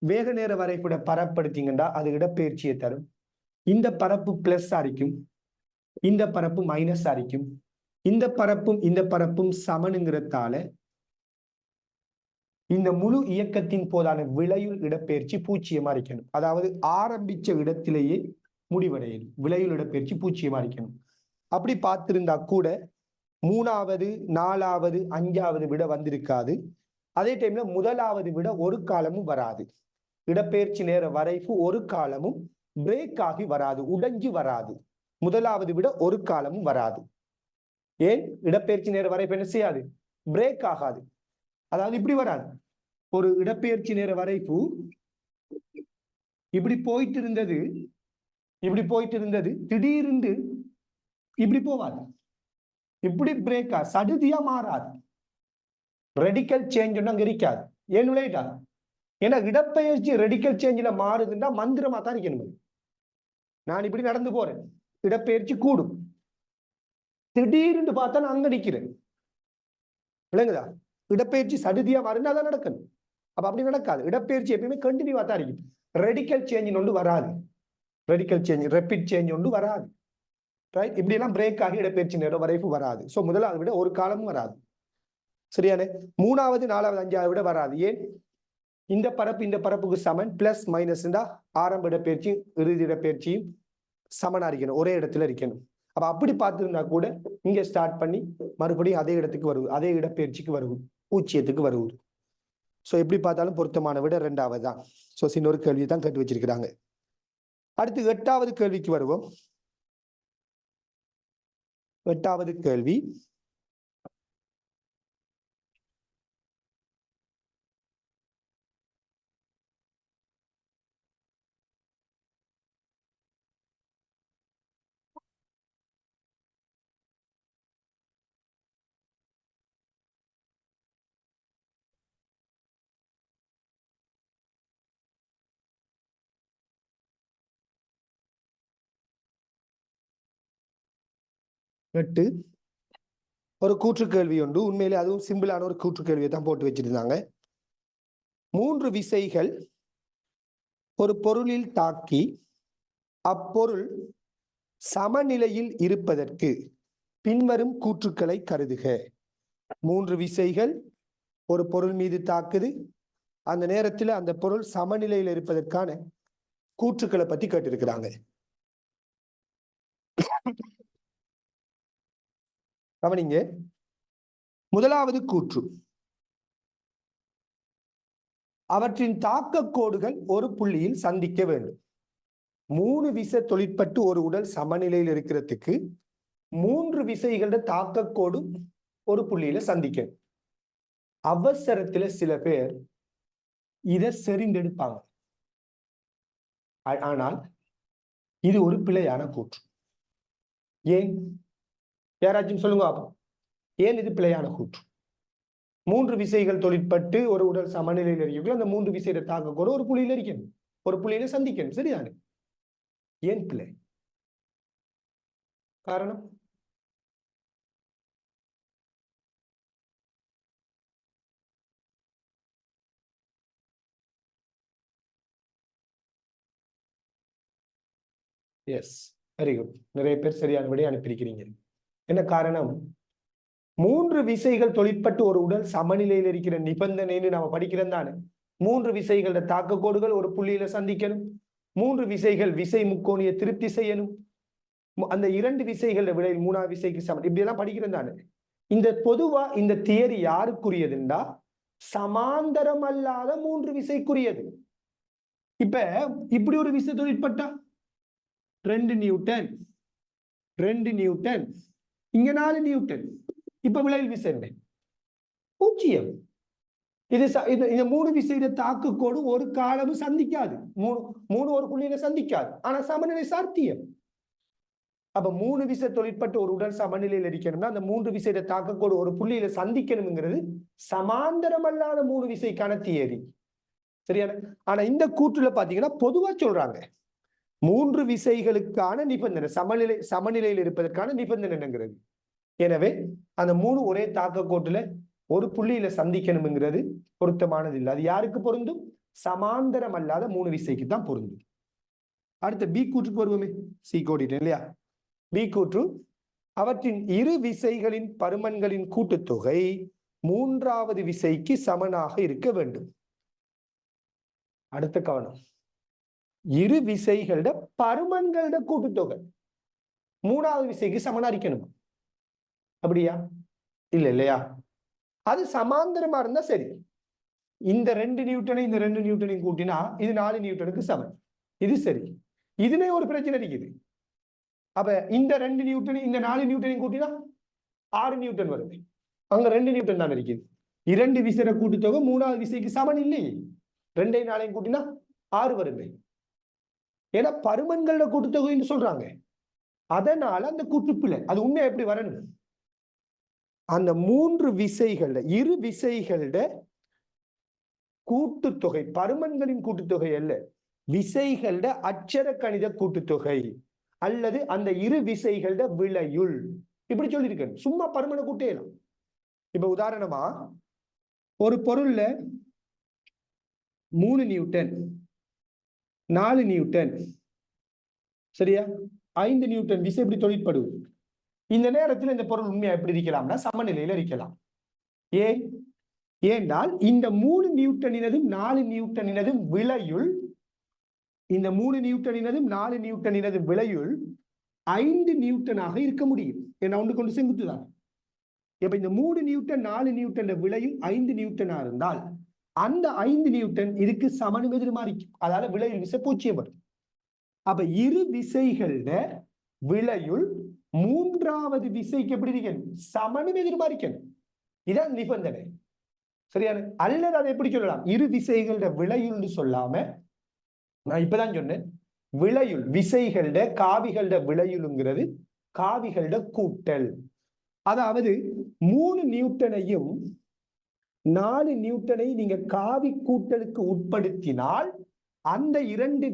S1: வேக நேர வரைபட பரப்படுத்தீங்கன்னா அது இடப்பெயர்ச்சியை தரும். இந்த பரப்பு பிளஸ் அடிக்கும், இந்த பரப்பு மைனஸ் அரிக்கும். இந்த பரப்பும் சமனுங்கிறதால இந்த முழு இயக்கத்தின் போதான விளையுள் இடப்பெயர்ச்சி பூச்சியமா இருக்கணும். அதாவது ஆரம்பிச்ச இடத்திலேயே முடிவடையும். விளையுள் இடப்பெயர்ச்சி பூச்சியமா இருக்கணும். அப்படி பார்த்திருந்தா கூட 3வது 4வது 5வது விட வந்திருக்காது. அதே டைம்ல 1வது விட ஒரு காலமும் வராது. இடப்பெயர்ச்சி நேர வரைவு ஒரு காலமும் பிரேக் ஆகி வராது, உடைஞ்சு வராது. 1வது விட ஒரு காலமும் வராது. ஏன்? இடப்பெயர்ச்சி நேர வரைவு என்ன செய்யாது? பிரேக் ஆகாது. அதாவது இப்படி வராது. ஒரு இடப்பெயர்ச்சி நேர வரைவு இப்படி போயிட்டு இருந்தது திடீர்னு இப்படி போவாது. இப்படி பிரேக்கா சடுதியா மாறாது. ரெடிக்கல் சேஞ்ச் அங்க இருக்காது. ஏன் விளையாட்டா? ஏன்னா இடப்பெயர்ச்சி ரெடிக்கல் சேஞ்சில மாறுதுன்னா மந்திரமா தான் இருக்கணும். நான் இப்படி நடந்து போறேன், இடப்பெயர்ச்சி கூடும். திடீர்னு பார்த்தா நான் அங்க நிக்கிறேன். விளங்குதா? இடப்பெயர்ச்சி சடுதியா மாறுனா தான் நடக்கணும். அப்ப அப்படி நடக்காது. இடப்பெயர்ச்சி எப்பயுமே கண்டினியூவா தான் இருக்கும். ரெடிக்கல் சேஞ்ச் ஒன்று வராது. ரெடிக்கல் சேஞ்ச், ரெப்பிட் சேஞ்ச் ஒன்று வராது. ரைட்? இப்படி எல்லாம் பிரேக் ஆகி இடப்பெயர்ச்சி நேரம் வரைவு வராது. சோ 1வது விட ஒரு காலமும் வராது. சரியானே? 3வது 4வது 5வது விட வராது. ஏன்? இந்த பரப்புக்கு சமன், பிளஸ் மைனஸ் ஆரம்ப இடப்பெயர்ச்சி இறுதி இடப்பெயர்ச்சியும் சமனா இருக்கணும், ஒரே இடத்துல இருக்கணும். அப்ப அப்படி பார்த்திருந்தா கூட இங்க ஸ்டார்ட் பண்ணி மறுபடியும் அதே இடத்துக்கு வருவது, அதே இடப்பெயர்ச்சிக்கு வருவது, பூச்சியத்துக்கு வருவது. சோ எப்படி பார்த்தாலும் பொருத்தமான விட 2வது தான். சோ இன்னொரு கேள்வி தான் கேட்டு வச்சிருக்கிறாங்க. அடுத்து 8வது கேள்விக்கு வருவோம். 8வது கேள்வி, ஒரு கூற்று கேள்வி உண்டு. உண்மையிலே அதுவும் சிம்பிளான ஒரு கூற்று கேள்வியை தான் போட்டு வச்சிருந்தாங்க. 3 விசைகள் ஒரு பொருளில் தாக்கி அப்பொருள் சமநிலையில் இருப்பதற்கு பின்வரும் கூற்றுக்களை கருதுக. 3 விசைகள் ஒரு பொருள் மீது தாக்குது, அந்த நேரத்தில் அந்த பொருள் சமநிலையில் இருப்பதற்கான கூற்றுக்களை பத்தி கேட்டிருக்கிறாங்க. கவனிங்க. 1வது கூற்று, அவற்றின் தாக்க கோடுகள் ஒரு புள்ளியில் சந்திக்க வேண்டும். 3 விசை தொழிற்பட்டு ஒரு உடல் சமநிலையில் இருக்கிறதுக்கு 3 விசைகளோட தாக்க கோடு ஒரு புள்ளியில சந்திக்க. அவசரத்துல சில பேர் இதை செறிந்தெடுப்பாங்க. ஆனால் இது ஒரு பிழையான கூற்று. ஏன்? யாராச்சும் சொல்லுங்க. ஏன் இது பிழையான கூற்று? 3 விசைகள் தொழிற்பட்டு ஒரு உடல் சமநிலையில் இருக்கீங்களோ அந்த 3 விசையை தாக்க கூட ஒரு புள்ளியில இருக்கணும், ஒரு புள்ளியில சந்திக்கணும். சரிதானே? ஏன் பிழை? காரணம்? Yes, very good. நிறைய பேர் சரியானபடி அனுப்பியிருக்கிறீங்க. என்ன காரணம்? 3 விசைகள் தொழிற்பட்டு ஒரு உடல் சமநிலையில் இருக்கிற நிபந்தனைன்னு நாம படிக்கிறோம் தானே. 3 விசைகளோட தாக்க கோடுகள் ஒரு புள்ளியில சந்திக்கணும். 3 விசைகள் விசை முக்கோணியை திருப்தி செய்யணும். அந்த 2 விசைகளோட விடையில் 3வது விசைக்கு சமன். இப்படி எல்லாம் படிக்கிறோம் தானே. இந்த பொதுவா இந்த தியரி யாருக்குரியதுண்டா? சமாந்தரம் அல்லாத 3 விசைக்குரியது. இப்ப இப்படி ஒரு விசை தொழிற்பட்டா 2 நியூட்டன், 2 நியூட்டன், இங்க 4 நியூட்டன். இப்ப விளைவில் விசை என்ன? 0. இது இந்த 3 விசையில தாக்கு கோடு ஒரு காலமும் சந்திக்காது. 3 ஒரு புள்ளியில சந்திக்காது. ஆனா சமநிலை சாத்தியம். அப்ப 3 விசை தொழிற்பட்டு ஒரு உடல் சமநிலையில் இருக்கணும்னா அந்த 3 விசையில தாக்க கோடு ஒரு புள்ளியில சந்திக்கணுங்கிறது சமாந்தரம் அல்லாத 3 விசைக்கான தியரி. சரியான? ஆனா இந்த கூற்றுல பாத்தீங்கன்னா பொதுவா சொல்றாங்க 3 விசைகளுக்கான நிபந்தனை, சமநிலையில் இருப்பதற்கான நிபந்தனைங்கிறது. எனவே அந்த 3 ஒரே தாக்க கோட்டுல ஒரு புள்ளியில சந்திக்கணுங்கிறது பொருத்தமானது இல்லை. அது யாருக்கு பொருந்தும்? சமாந்தரம் அல்லாத 3 விசைக்கு தான் பொருந்தும். அடுத்த பி கூற்றுக்கு வருவோமே. சி கோடிட்டேன் இல்லையா? பி கூற்று அவற்றின் இரு விசைகளின் பருமன்களின் கூட்டுத்தொகை மூன்றாவது விசைக்கு சமனாக இருக்க வேண்டும். அடுத்த கவனம், இரு விசைகளோட பருமன்களோட கூட்டுத்தொகை மூணாவது விசைக்கு சமனா இருக்கணும். அப்படியா? இல்ல இல்லையா? அது சமாந்தரமா இருந்தா சரி. இந்த 2 நியூட்டனை இந்த 2 நியூட்டனையும் கூட்டினா இது 4 நியூட்டனுக்கு சமம். இது சரி. இதுல ஒரு பிரச்சனை இருக்குது. அப்ப இந்த 2 நியூட்டன் இந்த 4 நியூட்டனையும் கூட்டினா 6 நியூட்டன் வருது. அங்க 2 நியூட்டன் தான் இருக்குது. 2 விசையோட கூட்டுத்தொகை மூணாவது விசைக்கு சமன் இல்லையே. 2 4 கூட்டினா 6 வருது. ஏன்னா பருமன்களோட கூட்டுத்தொகைன்னு சொல்றாங்க. அதனால அந்த கூட்டுப்பிள்ளை அது உண்மையா எப்படி வரணும்? அந்த 3 விசைகள இரு விசைகளோட கூட்டுத்தொகை, பருமன்களின் கூட்டுத்தொகை அல்ல, விசைகளோட அட்சர கணித கூட்டுத்தொகை அல்லது அந்த இரு விசைகளோட விளையுள், இப்படி சொல்லியிருக்கேன். சும்மா பருமனை கூட்டேலாம். இப்ப உதாரணமா ஒரு பொருள்ல 3 நியூட்டன் 4 நியூட்டன் சரியா 5 நியூட்டன் விசை எப்படி தொழிற்படுவது? இந்த நேரத்தில் இந்த பொருள் உண்மையா எப்படி இருக்கலாம்னா சமநிலையில இருக்கலாம். ஏனென்றால் இந்த 3 நியூட்டனினதும் 4 நியூட்டனினதும் விளையுள், இந்த 3 நியூட்டனினதும் 4 நியூட்டனினதும் விளையுள் 5 நியூட்டனாக இருக்க முடியும். ஏன்னா ஒன்று கொண்டு செங்குத்துதான். இப்ப இந்த 3 நியூட்டன் 4 நியூட்டன் விளையும் 5 நியூட்டனா இருந்தால் அந்த 5 நியூட்டன் இதுக்கு சமனும் எதிர்மாறிக்கும். அதாவது விளையுள் விசை 0 வரும். அப்ப இரு விசைகளோட விளையுள் மூன்றாவது விசைக்கு எப்படி இருக்கணும்? சமனும் எதிர்மாறிக்கணும். இதான் நிபந்தனை. சரியான? அல்லது அதை எப்படி சொல்லலாம்? இரு விசைகளோட விளையுள்னு சொல்லாம நான் இப்பதான் சொன்னேன், விளையுள் விசைகளோட காவிகளோட விளையுளுங்கிறது காவிகளோட கூட்டல். அதாவது 3 நியூட்டனையும் 4 நியூட்டனை நீங்க காவி கூட்டலுக்கு உட்படுத்தினால் அந்த இரண்டு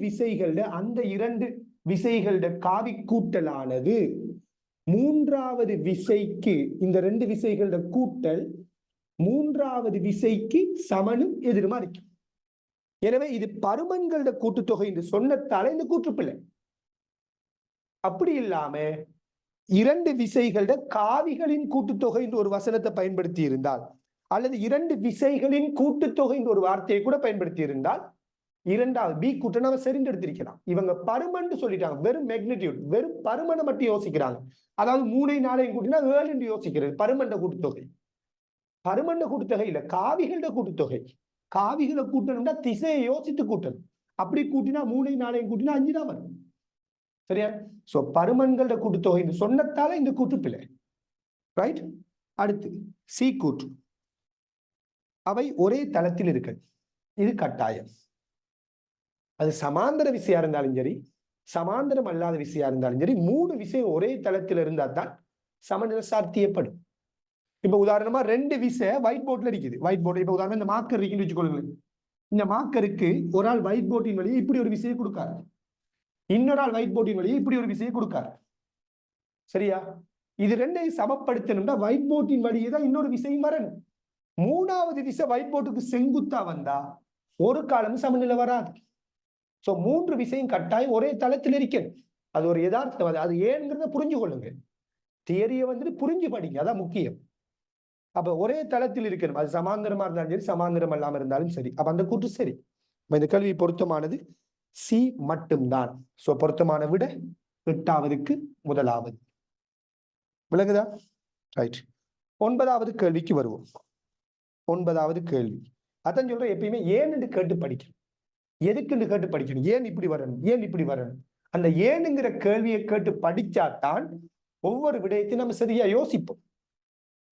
S1: விசைகளோட காவி கூட்டலானது மூன்றாவது விசைக்கு, இந்த 2 விசைகளோட கூட்டல் மூன்றாவது விசைக்கு சமனும் எதிருமா இருக்கும். எனவே இது பருமன்களோட கூட்டுத்தொகை என்று சொன்னதால இந்த கூற்றுப்பிள்ளை. அப்படி இல்லாம 2 விசைகளோட காவிகளின் கூட்டுத்தொகை என்று ஒரு வசனத்தை பயன்படுத்தி இருந்தால் அல்லது 2 விசைகளின் கூட்டுத்தொகை என்று ஒரு வார்த்தையை கூட பயன்படுத்தி இருந்தால் இரண்டாவது பி கூட்டை நம்ம சரிந்து எடுத்திருக்கலாம். இவங்க பருமன் சொல்லிட்டாங்க, வெறும் மேக்னிடியூட், வெறும் பருமனை மட்டும் யோசிக்கிறாங்க. அதாவது 3 4 கூட்டினா 7 என்று யோசிக்கிறது. பருமண்ட கூட்டுத்தொகை, பருமண்ட கூட்டுத்தொகை இல்ல, காவிகளோட கூட்டுத்தொகை. காவிகளை கூட்டணும்னா திசையை யோசித்து கூட்டணும். அப்படி கூட்டினா 3 4 கூட்டினா 5 தான் வரும். சரியா? சோ பருமன்களோட கூட்டுத்தொகை சொன்னதால இந்த கூட்டுப்பிள்ளை. ரைட்? அடுத்து சி கூற்று, அவை ஒரே தளத்தில் இருக்கு. இது கட்டாயம். அது சமாந்தர விசையா இருந்தாலும் சரி, சமாந்தரம் அல்லாத விசையா இருந்தாலும் சரி, 3 விசை ஒரே தளத்தில் இருந்தா தான் சமநிலை சாத்தியப்படும். இப்ப உதாரணமா 2 விசை ஒயிட் போர்ட்ல இருக்குது. ஒயிட் போர்டு இப்ப உதாரணமா இந்த மார்க்கர் இருக்குன்னு வச்சுக்கொள்ளுங்க. இந்த மார்க்கருக்கு ஒரு ஆள் ஒயிட் போர்டின் வழியே இப்படி ஒரு விசையை கொடுக்காரு, இன்னொரு ஆள் ஒயிட் போர்டின் வழியே இப்படி ஒரு விசையை கொடுக்காரு. சரியா? இது ரெண்டையும் சமப்படுத்தணும்னா ஒயிட் போர்டின் வழியே தான் இன்னொரு விசையும் வரணும். மூணாவது விசை ஒயிட் போர்டுக்கு செங்குத்தா வந்தா ஒரு காலமும் சமநிலை வராது. சோ 3 விசையும் கட்டாயம் ஒரே தளத்தில் இருக்கணும். அது ஒரு யதார்த்தம். அது ஏன்ங்கிறத புரிஞ்சு கொள்ளுங்க. தியரியை புரிஞ்சு படிங்க, அதான் முக்கியம். அப்ப ஒரே தளத்தில் இருக்கணும். அது சமாந்தரமா இருந்தாலும் சரி, சமாந்தரம் இல்லாம இருந்தாலும் சரி. அப்ப அந்த கூற்று சரி. இந்த கேள்வி பொருத்தமானது சி மட்டும்தான். சோ பொருத்தமான விட 8வதுக்கு முதலாவது. விளங்குதா? ரைட். 9வது கேள்விக்கு வருவோம். 9வது கேள்வி அதான் சொல்றேன், எப்பயுமே ஏன்னு கேட்டு படிக்கணும். எதுக்குன்னு கேட்டு படிக்கணும். ஏன் இப்படி வரணும், ஏன் இப்படி வரணும், அந்த ஏனுங்கிற கேள்வியை கேட்டு படிச்சாதான் ஒவ்வொரு விடயத்தையும் நம்ம சரியா யோசிப்போம்.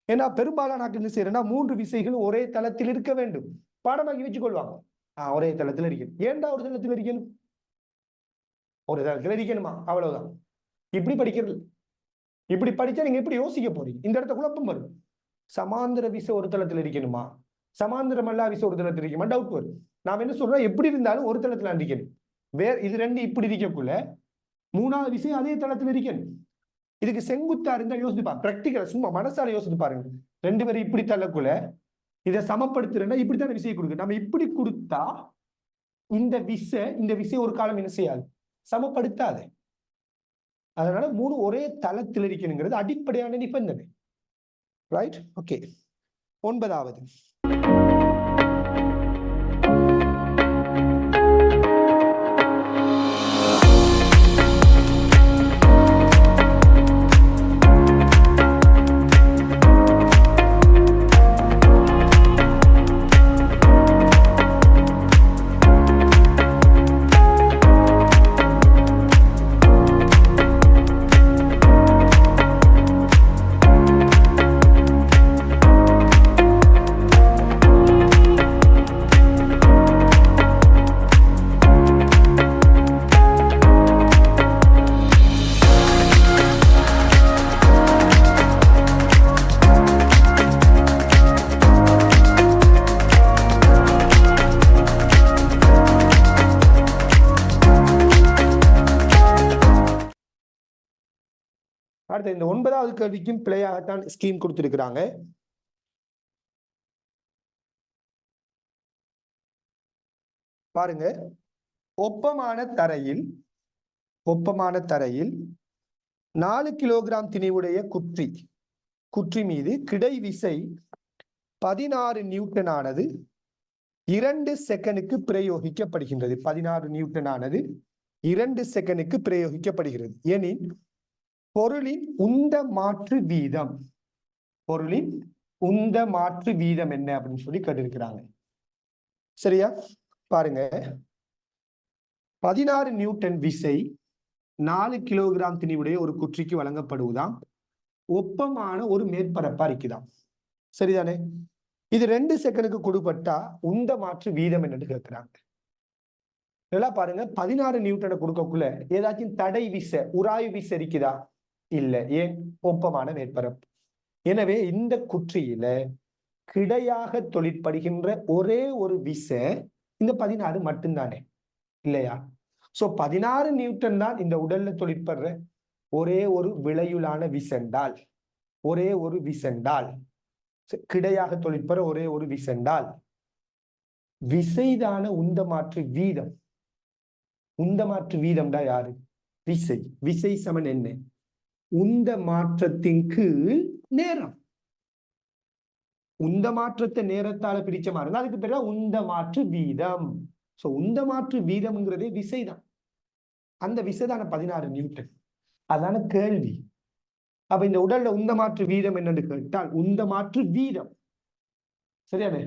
S1: ஏன்னா பெரும்பாலான என்ன செய்யறேன்னா 3 விசைகளும் ஒரே தளத்தில் இருக்க வேண்டும் பாடமாக்கி வச்சு கொள்வாங்க. ஒரே தளத்தில் இருக்கணும். ஏன்டா ஒரு தளத்தில் இருக்கணும்? ஒரு தளத்தில் இருக்கணுமா? அவ்வளவுதான். இப்படி படிக்கிறது. இப்படி படிச்சா நீங்க எப்படி யோசிக்க போறீங்க? இந்த இடத்த குழப்பம் வரும். சமாந்தர விசை ஒரு தளத்தில் இருக்கணுமா, சமாந்தரம் அல்லா விசை ஒரு தளத்தில் இருக்குமா, டவுட் வரும். நாம என்ன சொல்றோம், எப்படி இருந்தாலும் ஒரு தளத்துல இருக்கணும். இது 2 இப்படி இருக்கக்குள்ள 3வது விசை அதே தளத்தில் இருக்கணும். இதுக்கு செங்குத்தா இருந்தா யோசிச்சு பாருங்க. பிராக்டிகலா சும்மா மனசால யோசிச்சு பாருங்க. 2 பேரும் இப்படி தள்ளக்குள்ள இதை சமப்படுத்துறேன்னா இப்படித்தான விசையை கொடுக்க. நம்ம இப்படி கொடுத்தா இந்த விசை ஒரு காலம் என்ன செய்யாது, சமப்படுத்தாது. அதனால 3 ஒரே தளத்தில் இருக்கணுங்கிறது அடிப்படையான நிபந்தனை. ரைட்? ஓகே. 9வது அடுத்து இந்த 9வது கேள்விக்கும் பிழையாகத்தான் ஸ்கீம் கொடுத்திருக்கிறாங்க. பாருங்க, ஒப்பமான தரையில் 4 கிலோகிராம் திணிவுடைய குற்றி மீது கிடை விசை 16 நியூட்டன் ஆனது 2 செகண்டுக்கு பிரயோகிக்கப்படுகின்றது. 16 நியூட்டன் ஆனது 2 செகண்டுக்கு பிரயோகிக்கப்படுகிறது எனில் பொருளின் உந்த மாற்று வீதம் என்ன அப்படின்னு சொல்லி கேட்டிருக்கிறாங்க. சரியா? பாருங்க, 16 நியூட்டன் விசை 4 கிலோகிராம் திணிவுடைய ஒரு குற்றிக்கு வழங்கப்படுவதாம் ஒப்பமான ஒரு மேற்பரப்பா இருக்குதாம். சரிதானே? இது 2 செகண்டுக்கு கொடுப்பட்டா உந்த மாற்று வீதம் என்னன்னு கேட்கிறாங்க. நல்லா பாருங்க, 16 நியூட்டனை கொடுக்கக்குள்ள ஏதாச்சும் தடை விசை, உராய்வு விசை இருக்குதா? இல்ல. ஏன்? ஒப்பமான மேற்பரப்பு. எனவே இந்த குற்றியில கிடையாக தொழிற்படுகின்ற ஒரே ஒரு விசை இந்த 16 மட்டும்தானே, இல்லையா? சோ 16 நியூட்டன் தான் இந்த உடல்ல தொழிற்படுற ஒரே ஒரு விளையுளான விசெண்டால், கிடையாக தொழிற்படுற ஒரே ஒரு விசெண்டால் விசைதான உந்த மாற்று வீதம்டா யாரு? விசை சமன் என்ன? உந்த மாற்றத்தின் கீழ் நேரம். உந்த மாற்றத்தை நேரத்தால பிரிச்ச மாதிரி அதுக்கு பேர் உந்த மாற்று வீதம். சோ உந்த மாற்று வீதம்ங்கிறதே விசைதான். அந்த விசைதான 16 நியூட்டன். அதான கேள்வி. அப்ப இந்த உடல்ல உந்த மாற்று வீதம் என்னன்னு கேட்டால் உந்த மாற்று வீதம், சரியானே?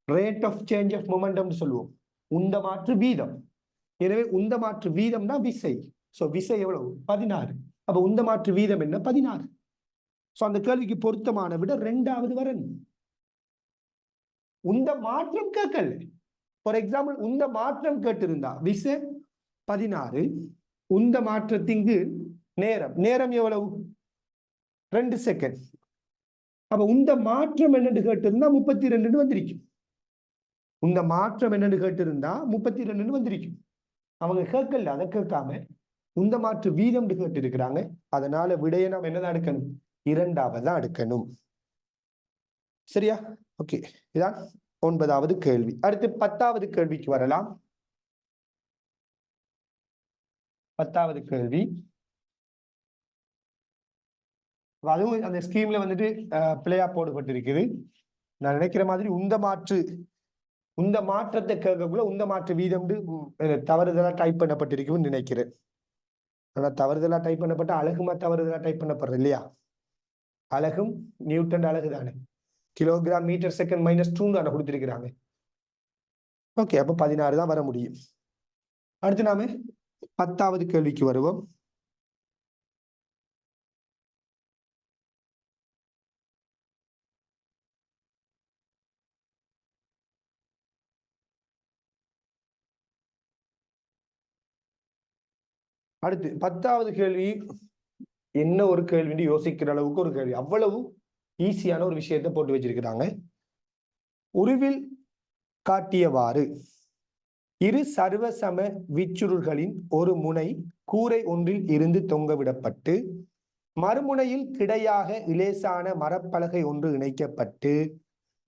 S1: Rate of change of momentum சொல்லுவோம், உந்த மாற்று வீதம். எனவே உந்த மாற்று வீதம் தான் விசை. சோ விசை எவ்வளவு? 16. அப்ப உந்த மாற்று வீதம் என்ன? 16. சோ அந்த கேள்விக்கு பொருத்தமான விட 2வது வரணும். உந்த மாற்றம் கேட்கல. ஃபார் எக்ஸாம்பிள், உந்த மாற்றம் கேட்டிருந்தா விசை 16, உந்த மாற்றத்திற்கு நேரம் எவ்வளவு? 2 செகண்ட். அப்ப உந்த மாற்றம் என்னன்னு கேட்டிருந்தா 32 வந்திருக்கும். உந்த மாற்றம் என்னன்னு கேட்டிருந்தா 32 வந்திருக்கும். அவங்க கேட்கல, அதை கேட்காம உந்த மாற்று வீதம் கேட்டு இருக்கிறாங்க. அதனால விடைய நாம் என்னதான் எடுக்கணும்? 2வதா எடுக்கணும். சரியா? ஓகே, இதான் 9வது கேள்வி. அடுத்து 10வது கேள்விக்கு வரலாம். 10வது கேள்வி, அதுவும் அந்த ஸ்கீம்ல வந்துட்டு பிள்ளையா போடப்பட்டிருக்குது. நான் நினைக்கிற மாதிரி உந்த மாற்றத்தை கேட்கக்குள்ள உந்த மாற்று வீதம் தவறுதலா டைப் பண்ணப்பட்டிருக்குன்னு நினைக்கிறேன். ஆனா தவறுதலா டைப் பண்ணப்பட்ட அழகுமா தவறுதலா டைப் பண்ணப்படுறது இல்லையா? அழகும் நியூட்டன் அழகு தானே, கிலோகிராம் மீட்டர் செகண்ட் -2 தானே கொடுத்திருக்கிறாங்க. ஓகே, அப்ப 16 தான் வர முடியும். அடுத்து நாம 10வது கேள்விக்கு வருவோம். அடுத்து 10வது கேள்வி என்ன ஒரு கேள்வி யோசிக்கிற அளவுக்கு ஒரு கேள்வி. அவ்வளவு ஈஸியான ஒரு விஷயத்தை போட்டு வச்சிருக்கிறாங்க. உருவில் காட்டியவாறு இரு சர்வசம விச்சுருள்களின் ஒரு முனை கூரை ஒன்றில் இருந்து தொங்கவிடப்பட்டு மறுமுனையில் கிடையாக இலேசான மரப்பலகை ஒன்று இணைக்கப்பட்டு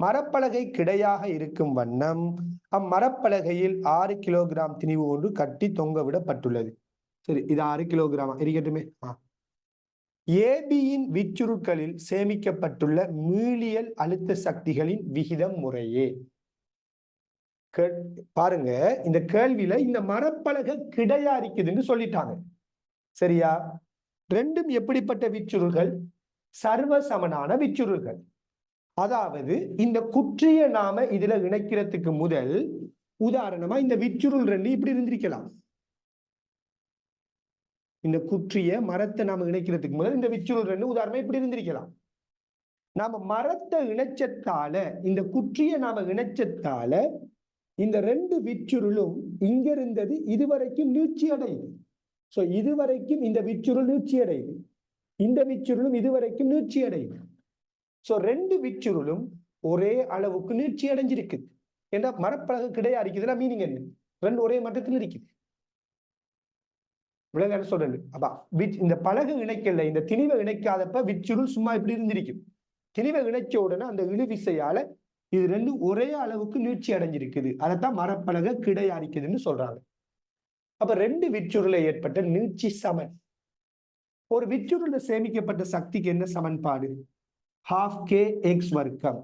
S1: மரப்பலகை கிடையாக இருக்கும் வண்ணம் அம்மரப்பலகையில் 6 கிலோகிராம் திணிவு ஒன்று கட்டி தொங்கவிடப்பட்டுள்ளது. சரி, இது 6 கிலோகிராமா இருக்கட்டுமே. ஏபியின் விச்சுருட்களில் சேமிக்கப்பட்டுள்ள மீளியல் அழுத்த சக்திகளின் விகிதம் முறையே. பாருங்க, இந்த கேள்வியில இந்த மரப்பலகை கிடையா இருக்குதுன்னு சொல்லிட்டாங்க. சரியா? ரெண்டும் எப்படிப்பட்ட விச்சுருள்கள்? சர்வசமனான விச்சுருள்கள். அதாவது இந்த குற்றிய நாம இதுல இணைக்கிறதுக்கு முதல் உதாரணமா இந்த விச்சுருள் ரெண்டு இப்படி இருந்திருக்கலாம். இந்த குற்றிய மரத்தை நாம இணைக்கிறதுக்கு முதல் இந்த விச்சுருள் ரெண்டு உதாரணமா இப்படி இருந்திருக்கலாம். நாம மரத்தை இணைச்சத்தால, இந்த குற்றிய நாம இணைச்சத்தால இந்த ரெண்டு விச்சுருளும் இங்க இருந்தது இதுவரைக்கும் நீட்சி அடையுது. சோ இதுவரைக்கும் இந்த விச்சுருள் நீட்சி அடையுது, இந்த விச்சுருளும் இதுவரைக்கும் நீட்சி அடையுது. சோ ரெண்டு விச்சுருளும் ஒரே அளவுக்கு நீட்சி அடைஞ்சிருக்கு. ஏன்னா மரப்பலகை கிடையா இருக்குதுன்னா மீனிங் என்ன? ரெண்டு ஒரே மட்டத்தில் இருக்குது. விளங்க சொல்றது. அப்ப இந்த பலகை இணைக்கல, இந்த திணிவை இணைக்காதப்ப விச்சுருள் சும்மா இப்படி இருந்திருக்கும். திணிவை இணைச்ச உடனே அந்த இழுவிசையால இது ரெண்டும் ஒரே அளவுக்கு நீட்சி அடைஞ்சிருக்குது. அதைத்தான் மரப்பலகை கிடையா இருக்குதுன்னு சொல்றாங்க. அப்ப ரெண்டு விச்சுருளை ஏற்பட்ட நீட்சி சமன். ஒரு விச்சுருள சேமிக்கப்பட்ட சக்திக்கு என்ன சமன்பாடு? ½ kx வர்க்கம்.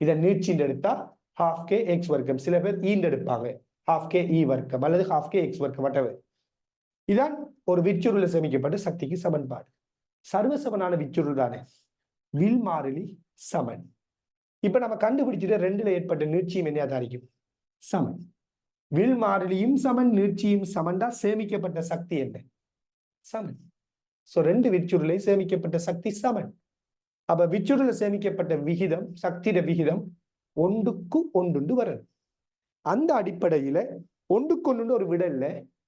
S1: இதை நீட்சின்னு எடுத்தா ½ kx வர்க்கம். சில பேர் ஈண்டு எடுப்பாங்க, ½ k e வர்க்கம் அல்லது ½ kx வர்க்கம் whatever. இதான் ஒரு விச்சுருள சேமிக்கப்பட்ட சக்திக்கு சமன்பாடு. சர்வசமனான விச்சுருள் தானே, வில் மாறிலி சமன். இப்ப நம்ம கண்டுபிடிச்சிட்டு ரெண்டுல ஏற்பட்ட நீட்சியும் என்ன தாரிக்கும்? சமன். வில் மாறிலியும் சமன், நீட்சியும் சமன்டா சேமிக்கப்பட்ட சக்தி என்ன? சமன். சோ ரெண்டு விச்சுருளை சேமிக்கப்பட்ட சக்தி சமன். அப்ப விச்சுருள சேமிக்கப்பட்ட விகிதம், சக்திட விகிதம் 1:1 வரணும். அந்த அடிப்படையில 1:1 ஒரு விடை இல்ல,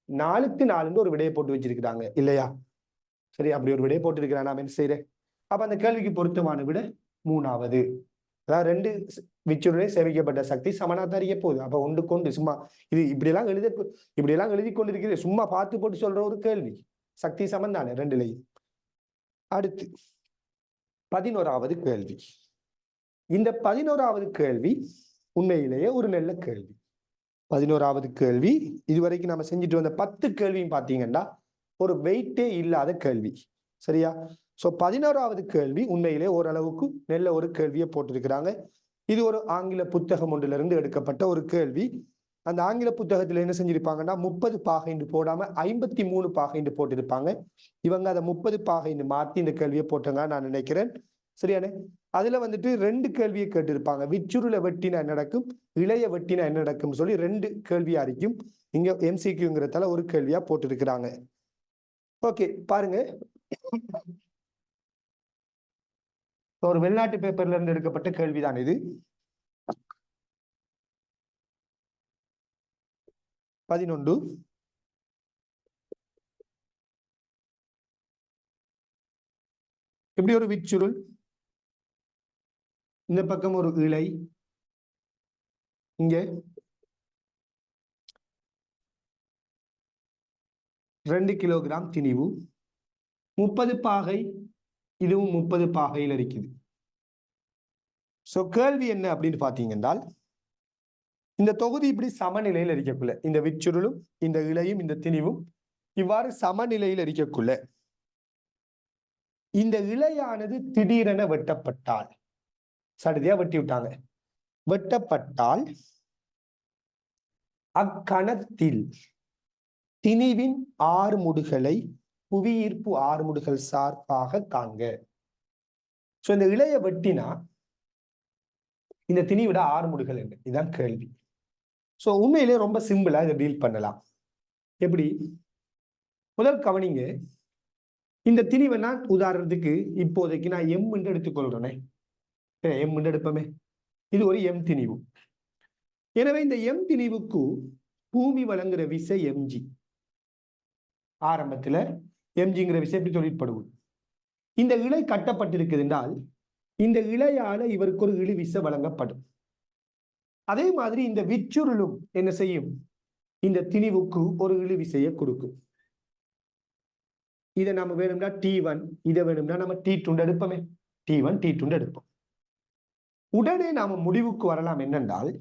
S1: 4:4 ஒரு விடையை போட்டு வச்சிருக்கிறாங்க இல்லையா? சரி, அப்படி ஒரு விடையை போட்டு இருக்கிறான். நான் என்ன செய்யறேன்? அப்ப அந்த கேள்விக்கு பொருத்தமான விட 3வது. அதாவது ரெண்டு விச்சுருளை சேமிக்கப்பட்ட சக்தி சமனாக அறிய போகுது. அப்ப 1:1 சும்மா இது இப்படியெல்லாம் எழுதி கொண்டிருக்கிறது, சும்மா பார்த்து போட்டு சொல்ற ஒரு கேள்வி. சக்தி சமன் தானே ரெண்டுலையும். அடுத்து 11வது கேள்வி. இந்த 11வது கேள்வி உண்மையிலேயே ஒரு நல்ல கேள்வி. 11வது கேள்வி இதுவரைக்கும் நம்ம செஞ்சுட்டு வந்த 10 கேள்வியும் பாத்தீங்கன்னா ஒரு வெயிட்டே இல்லாத கேள்வி. சரியா? சோ 11வது கேள்வி உண்மையிலே ஓரளவுக்கு நல்ல ஒரு கேள்வியை போட்டிருக்கிறாங்க. இது ஒரு ஆங்கில புத்தகம் ஒன்றிலிருந்து எடுக்கப்பட்ட ஒரு கேள்வி. அந்த ஆங்கில புத்தகத்துல என்ன செஞ்சிருப்பாங்கன்னா 30 பாகைன்னு போடாம 53 பாகைன்னு போட்டிருப்பாங்க. இவங்க அதை 30 பாகைன்னு மாத்தி இந்த கேள்வியை போட்டாங்க நான் நினைக்கிறேன். சரியானே? அதுல வந்துட்டு 2 கேள்வியை கேட்டிருப்பாங்க. விச்சுருளை வெட்டினா என்ன நடக்கும், இளைய வெட்டினா என்ன நடக்கும் சொல்லி 2 கேள்வியா இருக்கும். இங்க MCQங்கிறதால ஒரு கேள்வியா போட்டிருக்கிறாங்க. ஓகே, பாருங்க. ஒரு வெளிநாட்டு பேப்பர்ல இருந்து எடுக்கப்பட்ட கேள்விதான் இது. 11. இப்படி ஒரு விச்சுருள், இந்த பக்கம் ஒரு இழை, இங்க 2 கிலோகிராம் திணிவு, 30 பாகை, இதுவும் 30 பாகையில் இருக்குது. சோ கேள்வி என்ன அப்படின்னு பாத்தீங்கன்னா, இந்த தொகுதி இப்படி சமநிலையில் இருக்கக்குள்ள, இந்த விச்சுருளும் இந்த இழையும் இந்த திணிவும் இவ்வாறு சமநிலையில் இருக்கக்குள்ள இந்த இழையானது திடீரென வெட்டப்பட்டால், சடுதியா வெட்டி விட்டாங்க, வெட்டப்பட்டால் அக்கணத்தில் திணிவின் ஆறுமுடுகளை புவியீர்ப்பு ஆறுமுடுகள் சார்பாக காண்க. சோ இந்த இழைய வெட்டினா இந்த திணிவிட ஆறுமுடுகள் என்ன? இதுதான் கேள்வி. சோ உண்மையிலே ரொம்ப சிம்பிளா இதை டீல் பண்ணலாம். எப்படி? முதல் கவனிங்க, இந்த திணிவை நான் உதாரணத்துக்கு இப்போதைக்கு நான் M என்று எடுத்துக்கொள்றேனே, M என்று எடுப்போமே, இது ஒரு M திணிவு. எனவே இந்த M திணிவுக்கு பூமி வழங்குற விசை mg. ஆரம்பத்துல mgங்கிற விசை எப்படி தொழிற்படுவது? இந்த இழை கட்டப்பட்டிருக்குது என்றால் இந்த இழையால இவருக்கு ஒரு இழுவிசை வழங்கப்படும். அதே மாதிரி இந்த விச்சுருளும் என்ன செய்யும்? இந்த திணிவுக்கு ஒரு இழுவிசையை கொடுக்கும். இதை நம்ம வேணும்னா T1, இதை வேணும்னா நம்ம T2 எடுப்போமே, T1 T2 எடுப்போம். உடனே நாம முடிவுக்கு வரலாம் என்னென்றால்,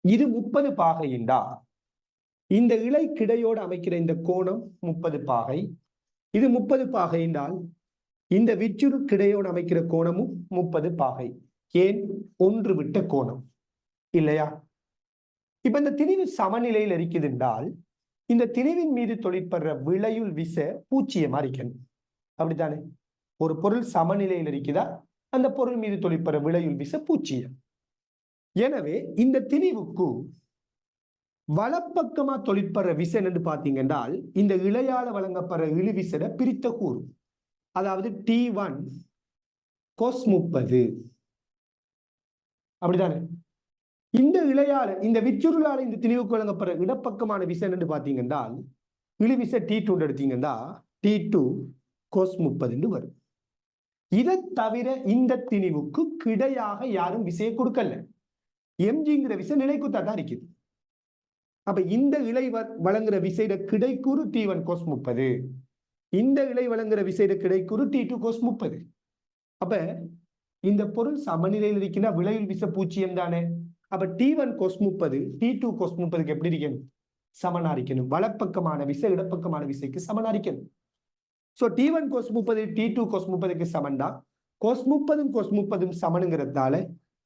S1: இது 30 பாகைண்டா இந்த இலை கிடையோடு அமைக்கிற இந்த கோணம் 30 பாகை. இது 30 பாகை என்றால் இந்த விச்சுரு கிடையோடு அமைக்கிற கோணமும் 30 பாகை. ஏன்? ஒன்று விட்ட கோணம் இல்லையா? இப்ப இந்த திணிவு சமநிலையில் இருக்குது என்றால் இந்த திணிவின் மீது தொழிற்படுற விளையுள் விச பூச்சியமா இருக்கணும். அப்படித்தானே? ஒரு பொருள் சமநிலையில் இருக்குதா, அந்த பொருள் மீது தொழிற்படுற விளையுள் விச பூச்சியம். எனவே இந்த திணிவுக்கு வலப்பக்கமா தொழிற்படுற விசை என்று பார்த்தீங்கன்றால் இந்த இழையால வழங்கப்படுற இழு விசைட பிரித்த கூறு, அதாவது T1 cos 30. அப்படித்தானே? இந்த இழையால இந்த விச்சுருளால இந்த திணிவுக்கு வழங்கப்படுற இடப்பக்கமான விசை என்று பார்த்தீங்கன்றால் இழு விசை T2 எடுத்தீங்கன்னா T2 cos 30 வரும். இதை தவிர இந்த திணிவுக்கு கிடையாக யாரும் விசையை கொடுக்கல. எம்ஜிங்கிற விசை நிலைக்குத்தா தான் இருக்குது. அப்ப இந்த இலை வழங்குற விசைட கிடைக்கூறு T1 cos 30, இந்த இலை வழங்குற விசைட கிடைக்கூறு T2 cos 30. அப்ப இந்த பொருள் சமநிலையில் இருக்கின்ற விளையுள் விசை பூச்சியம் தானே. அப்ப T1 cos 30 T2 cos 30 எப்படி இருக்கணும்? சமனா இருக்கணும். வலப்பக்கமான விசை இடப்பக்கமான விசைக்கு சமனா இருக்கணும். So T1 cos 30 T2 cos 30க்கு சமன் தான். cos 30 cos 30 சமனுங்கிறதால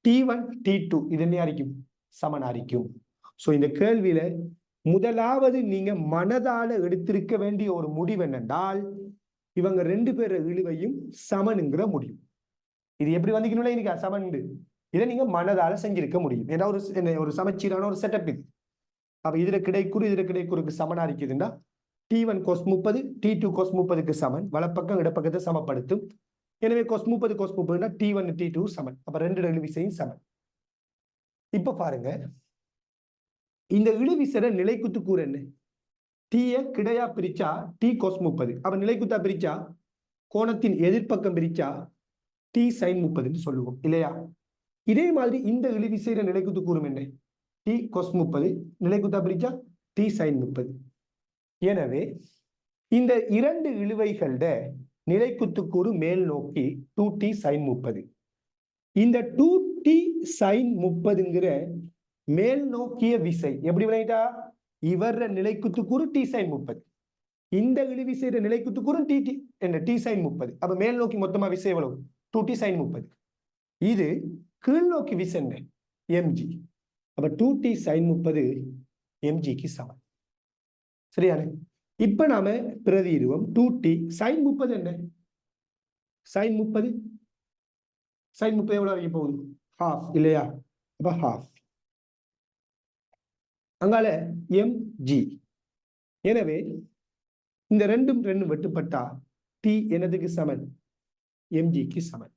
S1: T1 T2 இது என்ன இருக்கும்? சமனா இருக்கும். சோ இந்த கேள்வியில முதலாவது நீங்க மனதால எடுத்திருக்க வேண்டிய ஒரு முடிவு என்னென்றால் இவங்க ரெண்டு பேர் இழுவையும் சமனுங்கிற முடிவு. இது எப்படி வந்துக்கணும்? இன்னைக்கு சமன் இதை நீங்க மனதால செஞ்சிருக்க முடியும். ஏன்னா ஒரு சமச்சீரான ஒரு செட்டப் இது. அப்ப இதுல கிடைக்குறுக்கு சமனா இருக்குதுன்னா T1 cos 30 T2 cos 30க்கு சமன். வலப்பக்கம் இடப்பக்கத்தை சமப்படுத்தும். எனவே cos 30 cos 30 T1 T2 சமன். அப்ப ரெண்டு இழுவிசையும் சமன். இப்ப பாருங்க, இந்த இழுவிசைட நிலைக்குத்து கூறு என்ன? T கிடையா பிரிச்சா T cos 30. அப்ப நிலைக்குத்தா பிரிச்சா கோணத்தின் எதிர்ப்பக்கம் பிரிச்சா T sin 30 சொல்லுவோம் இல்லையா? இதே மாதிரி இந்த இழுவிசைட நிலைக்குத்து கூறும் என்ன? T cos 30 நிலைக்குத்தா பிரிச்சா T sin 30. எனவே இந்த இரண்டு இழுவைகளோட நிலைக்குத்து கூறு மேல் நோக்கி 2T sin 30. இந்த 2T sin 30ங்கிற மேல் நோக்கிய விசை எப்படி விளையிட்டா? இவர நிலைக்குத்து கூறு T sin 30, இந்த இழுவிசைட நிலைக்குத்து கூறு T sin 30. அப்ப மேல் நோக்கி மொத்தமா விசை எவ்வளவு? 2T sin 30. இது கீழ் நோக்கி விசை என்ன? mg. அப்ப 2T sin 30 mgக்கு சமம். சரியானே? இப்ப நாம பிரதியிடுவோம். 2T sin 30 என்ன? sin 30 எவ்வளவு வரைக்கும் போகுது? half இல்லையா? அப்ப half. அங்கால mg. எனவே இந்த ரெண்டும் வெட்டுப்பட்டா T என்னதுக்கு சமன்? mgக்கு சமன்.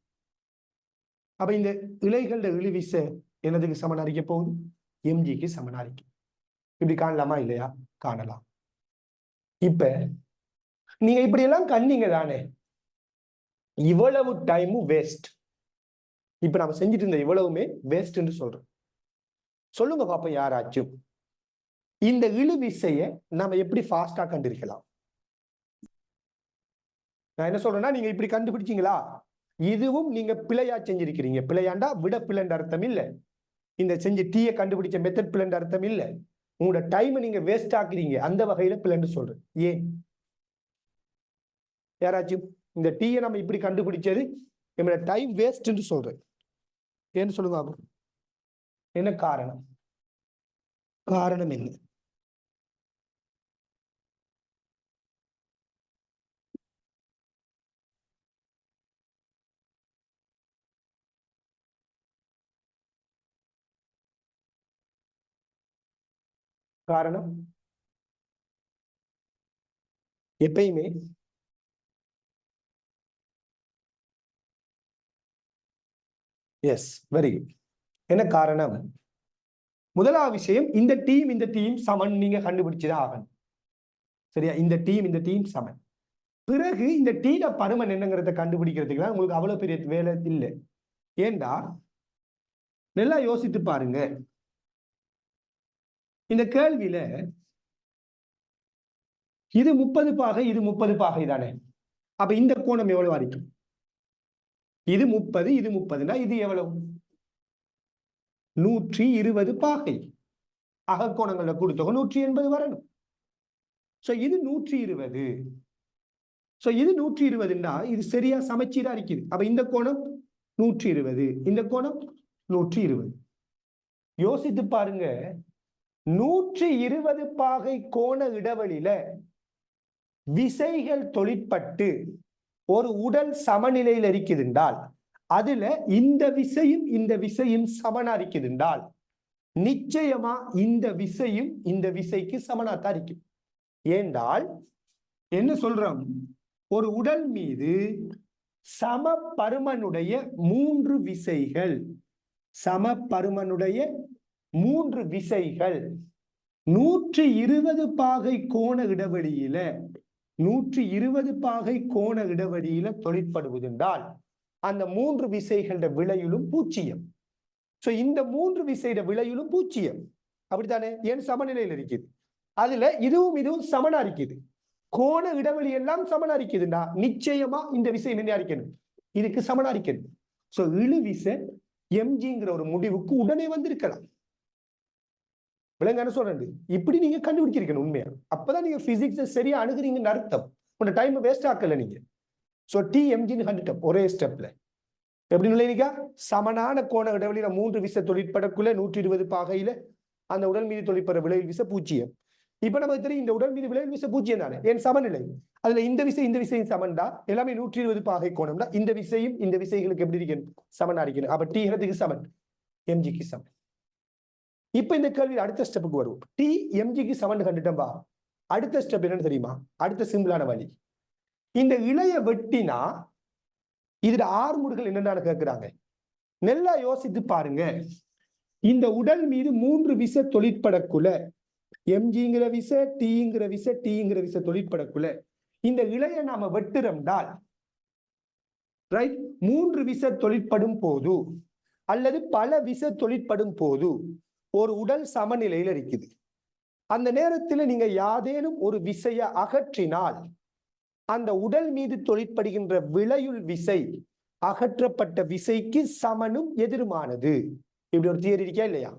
S1: அப்ப இந்த இலைகளோட இழுவிசை என்னதுக்கு சமன் அறிக்க போகுது? mgக்கு சமன் அறிக்கை. இப்படி காணலாமா இல்லையா? காணலாம். இப்ப நீங்க இப்படி எல்லாம் கண்டீங்க தானே, இவ்வளவு டைமும் வேஸ்ட். இப்ப நம்ம செஞ்சுட்டு இருந்த இவ்வளவுமே வேஸ்ட் என்று சொல்றோம். சொல்லுங்க பாப்போம் யாராச்சும் இந்த இழு விசைய நம்ம எப்படி ஃபாஸ்டா கண்டிருக்கலாம்? நான் என்ன சொல்றேன்னா, நீங்க இப்படி கண்டுபிடிச்சீங்களா? இதுவும் நீங்க பிழையா செஞ்சிருக்கிறீங்க. பிழையாண்டா விட பிள்ளைன்ற அர்த்தம் இல்ல. இந்த செஞ்சு டீய கண்டுபிடிச்ச மெத்தட் பிள்ளைன்ற அர்த்தம் இல்ல. உங்களோட டைமை நீங்க வேஸ்ட் ஆக்குறீங்க. அந்த வகையில பிள்ளைன்னு சொல்றேன். ஏன்? யாராச்சும் இந்த டீயை நம்ம இப்படி கண்டுபிடிச்சது நம்மளோட டைம் வேஸ்ட்ன்னு சொல்றேன். ஏன்னு சொல்லுங்க. என்ன காரணம்? காரணம் என்ன? காரணம் எப்பயுமே எஸ், வெரி குட். என்ன காரணம்? முதலாவது விஷயம், இந்த டீம் சமன் நீங்க கண்டுபிடிச்சுதான் ஆகணும். சரியா? இந்த டீம் சமன். பிறகு இந்த டீட பருமன் என்னங்கிறத கண்டுபிடிக்கிறதுக்கு உங்களுக்கு அவ்வளவு பெரிய வேலை இல்லை. ஏண்டா நல்லா யோசித்து பாருங்க. இந்த கேள்வியில இது 30 பாகை, இது 30 பாகை தானே. அப்ப இந்த கோணம் எவ்வளவு வரைக்கும்? இது 30, இது 30னா இது எவ்வளவு? 120 பாகை. அகக்கோணங்களோட கூட்டுத்தொகை 180 வரணும். சோ இது 120. சோ இது 120ன்னா இது சரியா சமச்சீரா இருக்குது. அப்ப இந்த கோணம் 120, இந்த கோணம் 120. யோசித்து பாருங்க, 120 பாகை கோண இடைவெளியில விசைகள் தொழிற்பட்டு ஒரு உடல் சமநிலையில் இருக்குதுண்டால், அதுல இந்த விசையும் சமனா இருக்குதுண்டால், நிச்சயமா இந்த விசையும் இந்த விசைக்கு சமனாத்தான் இருக்கும். ஏண்டால் என்ன சொல்றோம், ஒரு உடல் மீது சம பருமனுடைய 3 விசைகள், சம பருமனுடைய 3 விசைகள் 120 பாகை கோண இடைவெளியில 120 பாகை கோண இடைவெளியில தொழிற்படுவதென்றால் அந்த 3 விசைகளோட விளையிலும் 0. சோ இந்த 3 விசையோட விளையிலும் 0. அப்படித்தானே? ஏன் சமநிலையில் இருக்குது. அதுல இதுவும் சமனா இருக்குது. கோண இடைவெளி எல்லாம் சமனா இருக்குதுண்டா, நிச்சயமா இந்த விசை என்ன இருக்கணும், இதுக்கு சமனா இருக்கணும். சோ இழு விசை mgங்கிற ஒரு முடிவுக்கு உடனே வந்திருக்கலாம். விளங்கான சொல்றேன், இப்படி நீங்க கண்டுபிடிச்சிருக்கணும் உண்மையா. அப்பதான் நீங்க பிசிக்ஸை சரியா அணுகுறீங்கன்னு அர்த்தம். உங்க டைம் வேஸ்ட் ஆக்கல நீங்க. சோ டி எம்ஜின்னு கண்டுட்டோம் ஒரே ஸ்டெப்ல. எப்படி நிலைக்கா சமனான கோண இடைவெளியில 3 விசை தொழிற்படக்குள்ள 120 பாகையில அந்த உடல் மீது தொழிற்படுற விளைவு விசை 0. இப்ப நமக்கு தெரியும் இந்த உடல் மீது விளைவு விசை 0 தானே, ஏன் சமநிலை. அதுல இந்த விசையும் சமன்டா, எல்லாமே 120 பாகை கோணம்னா இந்த விசையும் இந்த விசைகளுக்கு எப்படி இருக்கணும், சமனா இருக்கணும். அப்ப டி இடத்துக்கு சமன், எம்ஜிக்கு சமன். இப்ப இந்த கேள்வி அடுத்த ஸ்டெப்புக்கு வருவோம். டி எம்ஜிக்கு சமன் கண்டுட்டோம்பா. அடுத்த ஸ்டெப் என்னன்னு தெரியுமா? அடுத்த சிம்பிளான வழி, இந்த இளைய வெட்டினா இதுல ஆர்முடுகள் என்னன்னு கேட்கிறாங்க. நல்லா யோசித்து பாருங்க. இந்த உடல் மீது 3 விசை தொழிற்படக்குள்ள, எம்ஜிங்கிற விசை, டீங்கிற விசை தொழிற்படக்குள்ள இந்த இளைய நாம வெட்டுறோம்டால், ரைட், 3 விசை தொழிற்படும் போது அல்லது பல விசை தொழிற்படும் போது ஒரு உடல் சமநிலையில் இருக்குது. அந்த நேரத்தில் நீங்க யாதேனும் ஒரு விசையை அகற்றினால் அந்த உடல் மீது தொழிற்படுகின்ற விளையுள் விசை அகற்றப்பட்ட விசைக்கு சமனும் எதிருமானது. இப்படி ஒரு தியரி இருக்கா இல்லையா?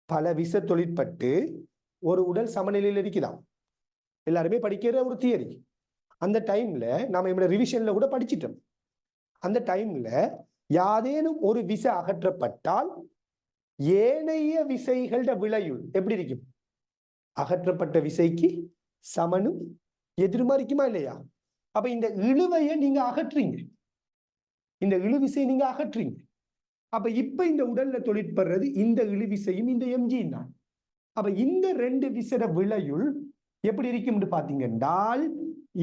S1: பல விசை தொழிற்பட்டு ஒரு உடல் சமநிலையில் இருக்குதாம். எல்லாருமே படிக்கிற ஒரு தியரி. அந்த டைம்ல நாம நம்மளோட ரிவிஷன்ல கூட படிச்சிட்டோம். அந்த டைம்ல யாதேனும் ஒரு விசை அகற்றப்பட்டால் ஏனைய விசைகளோட விளையுள் எப்படி இருக்கும், அகற்றப்பட்ட விசைக்கு சமனும் எதிர்மா இருக்குமா இல்லையா? அப்ப இந்த இழுவையை நீங்க அகற்றீங்க, இந்த இழுவிசையை நீங்க அகற்றீங்க. அப்ப இப்ப இந்த உடல்ல தொழிற்படுறது இந்த இழுவிசையும் இந்த எம்ஜியும் தான். அப்ப இந்த 2 விசைட விளையுள் எப்படி இருக்கும்னு பாத்தீங்கன்றால்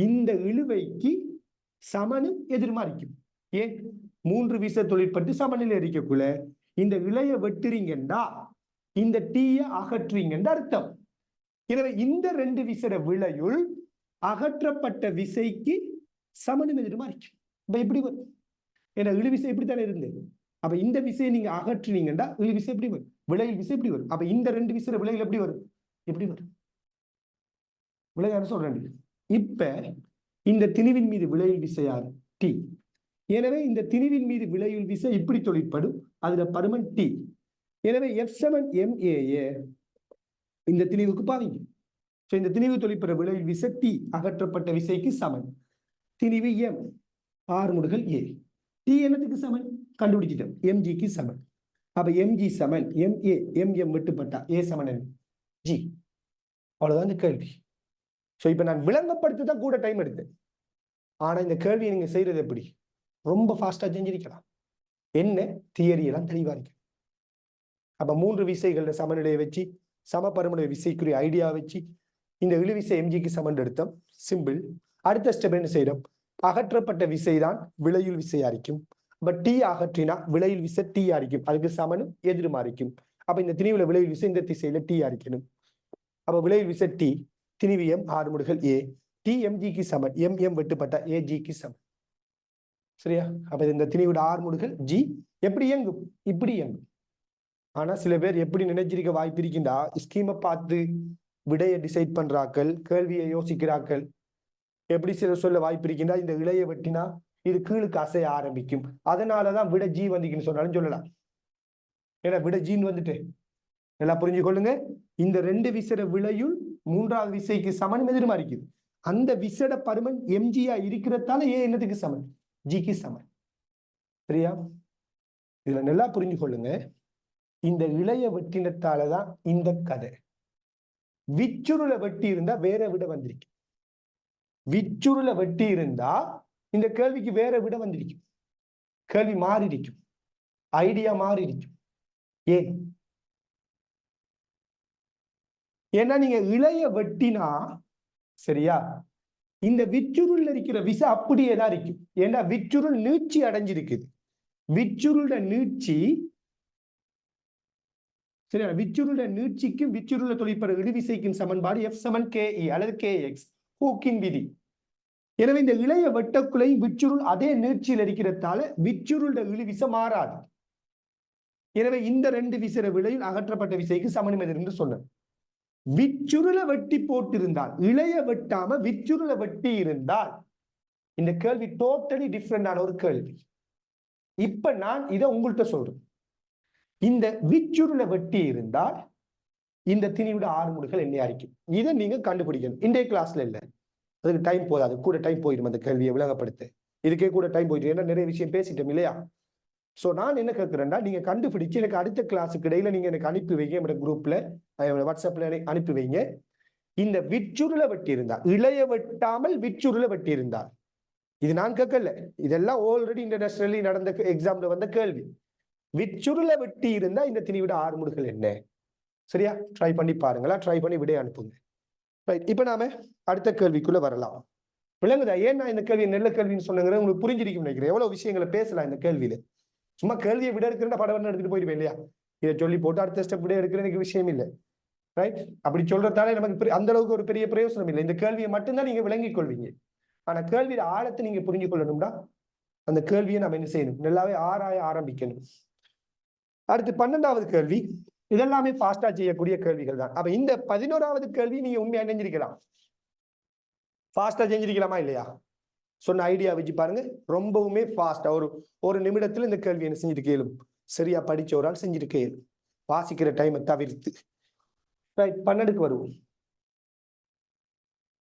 S1: இந்த இழுவைக்கு சமனும் எதிர்மா இருக்கும். ஏன்? 3 விசை தொழிற்பட்டு சமநிலை இருக்கக்குள்ள இந்த இளைய வெட்டுறீங்கண்டா இந்த டீய அகற்றீங்கன்ற அர்த்தம். எனவே இந்த 2 விசைட விளையுள் அகற்றப்பட்ட விசைக்கு சமனும் எதிர்மா இருக்கு. இப்ப எப்படி வரும்? ஏன்னா இழு விசை இப்படித்தானே இருந்தது. அப்ப இந்த விசையை நீங்க அகற்றினீங்கன்னா இழு விசை எப்படி வரும், விளையில் விசை எப்படி வரும். அப்ப இந்த 2 விசைட விளையில் எப்படி வரும், எப்படி வரும்? விளையாட சொல்றேன். இப்ப இந்த திணிவின் மீது விளையில் விசையார் டி. எனவே இந்த திணிவின் மீது விளையுள் விசை இப்படி தொழிற்படும், அதுல பருமன் டி. எனவே F7MA இந்த திணிவுக்கு பாருங்க. இந்த திணிவு தொழிற்படுற விளையுள் விசை டி அகற்றப்பட்ட விசைக்கு சமன். திணிவு எம் ஆர்முடுகள் ஏ. டி என்னத்துக்கு சமன் கண்டுபிடிச்சிட்டோம், எம்ஜிக்கு சமன். அப்ப எம்ஜி சமன் எம்ஏ, எம்எம் விட்டுப்பட்டா ஏ சமன் ஜி. அவ்வளவுதான் இந்த கேள்வி. சோ இப்ப நான் விளங்கப்படுத்ததான் கூட டைம் எடுத்தேன். ஆனா இந்த கேள்வியை நீங்க செய்யறது எப்படி, ரொம்ப ஃபாஸ்டா செஞ்சிருக்கலாம். என்ன தியரி எல்லாம் தெளிவா இருக்கு. அப்ப 3 விசைகள சமநிலையை வச்சு சமபருமனுடைய விசைக்குரிய ஐடியா வச்சு இந்த இழுவிசை எம்ஜிக்கு சமன் எடுத்தோம். சிம்பிள். அடுத்த ஸ்டெப் என்ன செய்யறோம், அகற்றப்பட்ட விசைதான் விளையுள் விசையா இருக்கும். பட் டி அகற்றினா விளையுள் விசை டி அரிக்கும், அதுக்கு சமனும் எதிர்மா இருக்கும். அப்ப இந்த திணிவுல விளையுள் விசை இந்த திசையில டி அரிக்கணும். அப்ப விளையுள் விசை டி, திணிவு எம் ஆர்முடுகள் ஏ, டி எம்ஜிக்கு சமன், எம் வெட்டுப்பட்ட ஏஜிக்கு சமன். சரியா? அப்ப இந்த திணிவோட ஆர்முடுகள் ஜி எப்படி இயங்கும், இப்படி இயங்கும். ஆனா சில பேர் எப்படி நினைச்சிருக்க வாய்ப்பு இருக்கின்றா, ஸ்கீமை பார்த்து விடையை டிசைட் பண்றாக்கள், கேள்வியை யோசிக்கிறாக்கள். எப்படி சில சொல்ல வாய்ப்பு இருக்கின்றா, இந்த இளைய வெட்டினா இது கீழுக்கு அசைய ஆரம்பிக்கும், அதனாலதான் விட ஜி வந்துக்குன்னு சொன்னாலும் சொல்லலாம். ஏன்னா விட ஜின்னு வந்துட்டு நல்லா புரிஞ்சு கொள்ளுங்க. இந்த ரெண்டு விசட விளையுள் மூன்றாவது விசைக்கு சமன் எதிர்மா இருக்குது. அந்த விசட பருமன் mgயா இருக்கிறதால ஏன் என்னத்துக்கு சமன்? ஜிக்கு சமன். சரியா? இதுல நல்லா புரிஞ்சு கொள்ளுங்க. இந்த இளைய வெட்டினத்தாலதான் இந்த கதை. விச்சுருள வெட்டி இருந்தா வேற விட வந்திருக்கு. விச்சுருள வெட்டி இருந்தா இந்த கேள்விக்கு வேற விட வந்திருக்கும். கேள்வி மாறி இருக்கும், ஐடியா மாறி இருக்கும். ஏன்? ஏன்னா நீங்க இளைய வெட்டினா சரியா, இந்த விச்சுருள் இருக்கிற விசை அப்படியே தான் இருக்கும். ஏன்னா விச்சுருள் நீட்சி அடைஞ்சிருக்குது. விச்சுருள நீட்சி சரியா, விச்சுருள நீட்சிக்கும் விச்சுருள தொழிற்பட இழுவிசைக்கும் சமன்பாடு F = KE அல்லது KX, ஹூக்கின் விதி. எனவே இந்த இளைய வெட்டக்குலை விச்சுருள் அதே நீட்சியில் இருக்கிறதால விச்சுருள இழுவிசை மாறாது. எனவே இந்த ரெண்டு விசைற விலையில் அகற்றப்பட்ட விசைக்கு சமன் எதிர் என்று சொன்னேன். விச்சுருள வெட்டி போட்டிருந்தால், இளைய வெட்டாம விச்சுருள வெட்டி இருந்தால் இந்த கேள்வி டோட்டலி டிஃப்ரெண்டான ஒரு கேள்வி. இப்ப நான் இதை உங்கள்கிட்ட சொல்றேன். இந்த விச்சுருள வெட்டி இருந்தால் இந்த திணிவிட ஆறுமுடுகள் என்ன இருக்கும், இதை நீங்க கண்டுபிடிக்கணும். இன்றைய கிளாஸ்ல இல்லை, அதுக்கு டைம் போதாது, கூட டைம் போயிடும் அந்த கேள்வியை விளங்கப்படுத்த. இதுக்கே கூட டைம் போயிடும், ஏன்னா நிறைய விஷயம் பேசிட்டோம் இல்லையா. சோ நான் என்ன கேட்கிறேன்னா, நீங்க கண்டுபிடிச்சு எனக்கு அடுத்த கிளாஸுக்கு இடையில நீங்க எனக்கு அனுப்பி வைங்க, என்னோட குரூப்ல வாட்ஸ்அப்ல அனுப்பி வைங்க. இந்த விச்சுருள வெட்டி இருந்தால், இளைய வெட்டாமல் விச்சுருள வெட்டி இருந்தால், இது நான் கேட்கல, இதெல்லாம் ஆல்ரெடி இன்டர்நேஷனலி நடந்த எக்ஸாம்ல வந்த கேள்வி. விச்சுருள வெட்டி இருந்தா இந்த திணிவிட ஆறுமுடுகள் என்ன? சரியா? ட்ரை பண்ணி பாருங்களா, ட்ரை பண்ணி விடைய அனுப்புங்க. ரைட், இப்ப நாம அடுத்த கேள்விக்குள்ள வரலாம். விளங்குதா? ஏன் நான் இந்த கேள்வி நல்ல கேள்வின்னு சொன்னேங்கிறது உங்களுக்கு புரிஞ்சிருக்கும் நினைக்கிறேன். எவ்வளவு விஷயங்களை பேசலாம் இந்த கேள்வியில. சும்மா கேள்வியை விட எடுக்கிறேன் படம் எடுத்துட்டு போயிடுவேன் இல்லையா. இதை சொல்லி போட்டு அடுத்த ஸ்டெப் விட எடுக்கிற எனக்கு விஷயம் இல்லை. ரைட், அப்படி சொல்றதால நமக்கு அந்த அளவுக்கு ஒரு பெரிய பிரயோசனம் இல்லை. இந்த கேள்வியை மட்டும்தான் நீங்க விளங்கிக் கொள்வீங்க. ஆனா கேள்வியில ஆழத்தை நீங்க புரிஞ்சு கொள்ளணும்னா அந்த கேள்வியை நம்ம என்ன செய்யணும், நல்லாவே ஆராய ஆரம்பிக்கணும். அடுத்து 12வது கேள்வி. இதெல்லாமே ஃபாஸ்டா செய்யக்கூடிய கேள்விகள் தான். அப்ப இந்த 11வது கேள்வி நீங்க உண்மையா செஞ்சிருக்கலாம், ஃபாஸ்டா செஞ்சிருக்கலாமா இல்லையா? சொன்ன ஐடியா வச்சு பாருங்க, ரொம்பவுமே ஃபாஸ்டா ஒரு நிமிடத்துல இந்த கேள்வி என்ன செஞ்சுட்டு கேளும், சரியா படிச்ச ஒரு ஆள் செஞ்சுட்டு கேளும், வாசிக்கிற டைமை தவிர்த்து. ரைட், 12க்கு வருவோம்.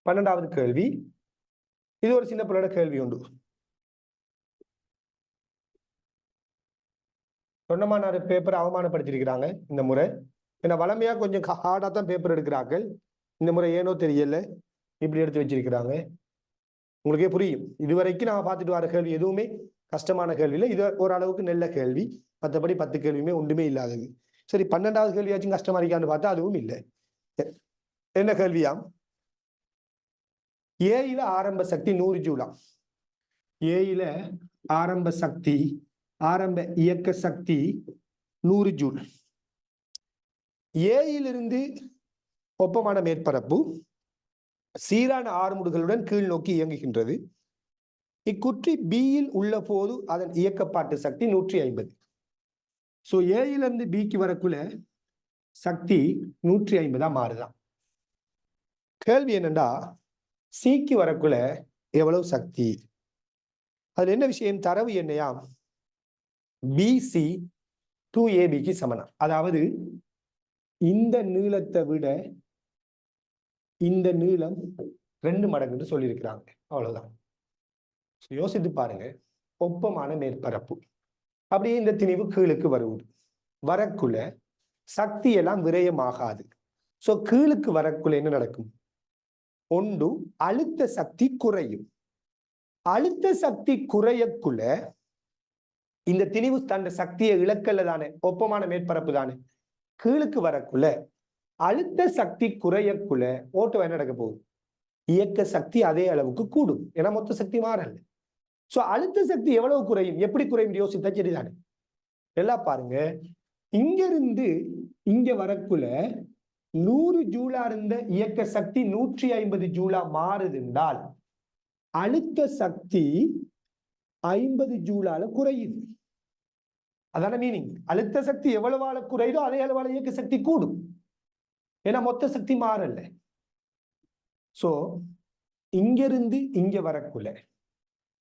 S1: 12வது கேள்வி. இது ஒரு சின்ன பிள்ளையோட கேள்வி உண்டு. சொன்னமான பேப்பர் அவமானப்படுத்திருக்கிறாங்க இந்த முறை. ஏன்னா வளமையா கொஞ்சம் ஹார்டா தான் பேப்பர் எடுக்கிறார்கள். இந்த முறை ஏனோ தெரியல இப்படி எடுத்து வச்சிருக்கிறாங்க. உங்களுக்கே புரியும், இதுவரைக்கும் நான் பார்த்துட்டு வர கேள்வி எதுவுமே கஷ்டமான கேள்வி இல்லை. இது ஓரளவுக்கு நல்ல கேள்வி. மற்றபடி 10 கேள்வியுமே ஒன்றுமே இல்லாதது. சரி, 12வது கேள்வியாச்சும் கஷ்டமா இருக்கான்னு பார்த்தா அதுவும் இல்லை. என்ன கேள்வியாம்? ஏயில ஆரம்ப சக்தி 100 ஜூலாம். ஏயில ஆரம்ப சக்தி, ஆரம்ப இயக்க சக்தி 100 ஜூல். ஏயிலிருந்து ஒப்பமான மேற்பரப்பு சீரான ஆறுமுடுகளுடன் கீழ் நோக்கி இயங்குகின்றது. இக்குற்றி பியில் உள்ள போது அதன் இயக்கப்பாட்டு சக்தி 150. சோ ஏயிலிருந்து பிக்கு வரக்குள்ள சக்தி 150 மாறுதான். கேள்வி என்னண்டா, சிக்கு வரக்குள்ள எவ்வளவு சக்தி? அது என்ன விஷயம்? தரவு என்னையா? பிசி 2ஏபிக்கு சமனம். அதாவது இந்த நீளத்தை விட இந்த நீளம் 2 மடங்குன்னு சொல்லியிருக்கிறாங்க. அவ்வளவுதான். யோசித்து பாருங்க, ஒப்பமான மேற்பரப்பு அப்படியே இந்த திணிவு கீழுக்கு வருவது, வரக்குள்ள சக்தி எல்லாம் விரயமாகாது. சோ கீழுக்கு வரக்குள்ள என்ன நடக்கும்? ஒன்று, அழுத்த சக்தி குறையும். அழுத்த சக்தி குறையக்குள்ள இந்த திணிவு தன் சக்தியை இழக்கல தானே, ஒப்பமான மேற்பரப்பு தானே. கீழுக்கு வரக்குள்ள அழுத்த சக்தி குறையக்குள்ள ஓட்டம் என்ன நடக்க போகுது? இயக்க சக்தி அதே அளவுக்கு கூடும். ஏன்னா மொத்த சக்தி மாறல. சோ அழுத்த சக்தி எவ்வளவு குறையும், எப்படி குறையும் யோசித்தா சரிதானே. எல்லாம் பாருங்க, இங்க இருந்து இங்க வரக்குள்ள 100 ஜூலா இருந்த இயக்க சக்தி 150 ஜூலா மாறுதுன்றால் அழுத்த சக்தி 50 ஜூலால குறையுது. அதான மீனிங். அழுத்த சக்தி எவ்வளவால குறையுதோ அதே அளவால இயக்க சக்தி கூடும். ஏன்னா மொத்த சக்தி மாறல. சோ இங்க இருந்து இங்க வரக்குள்ள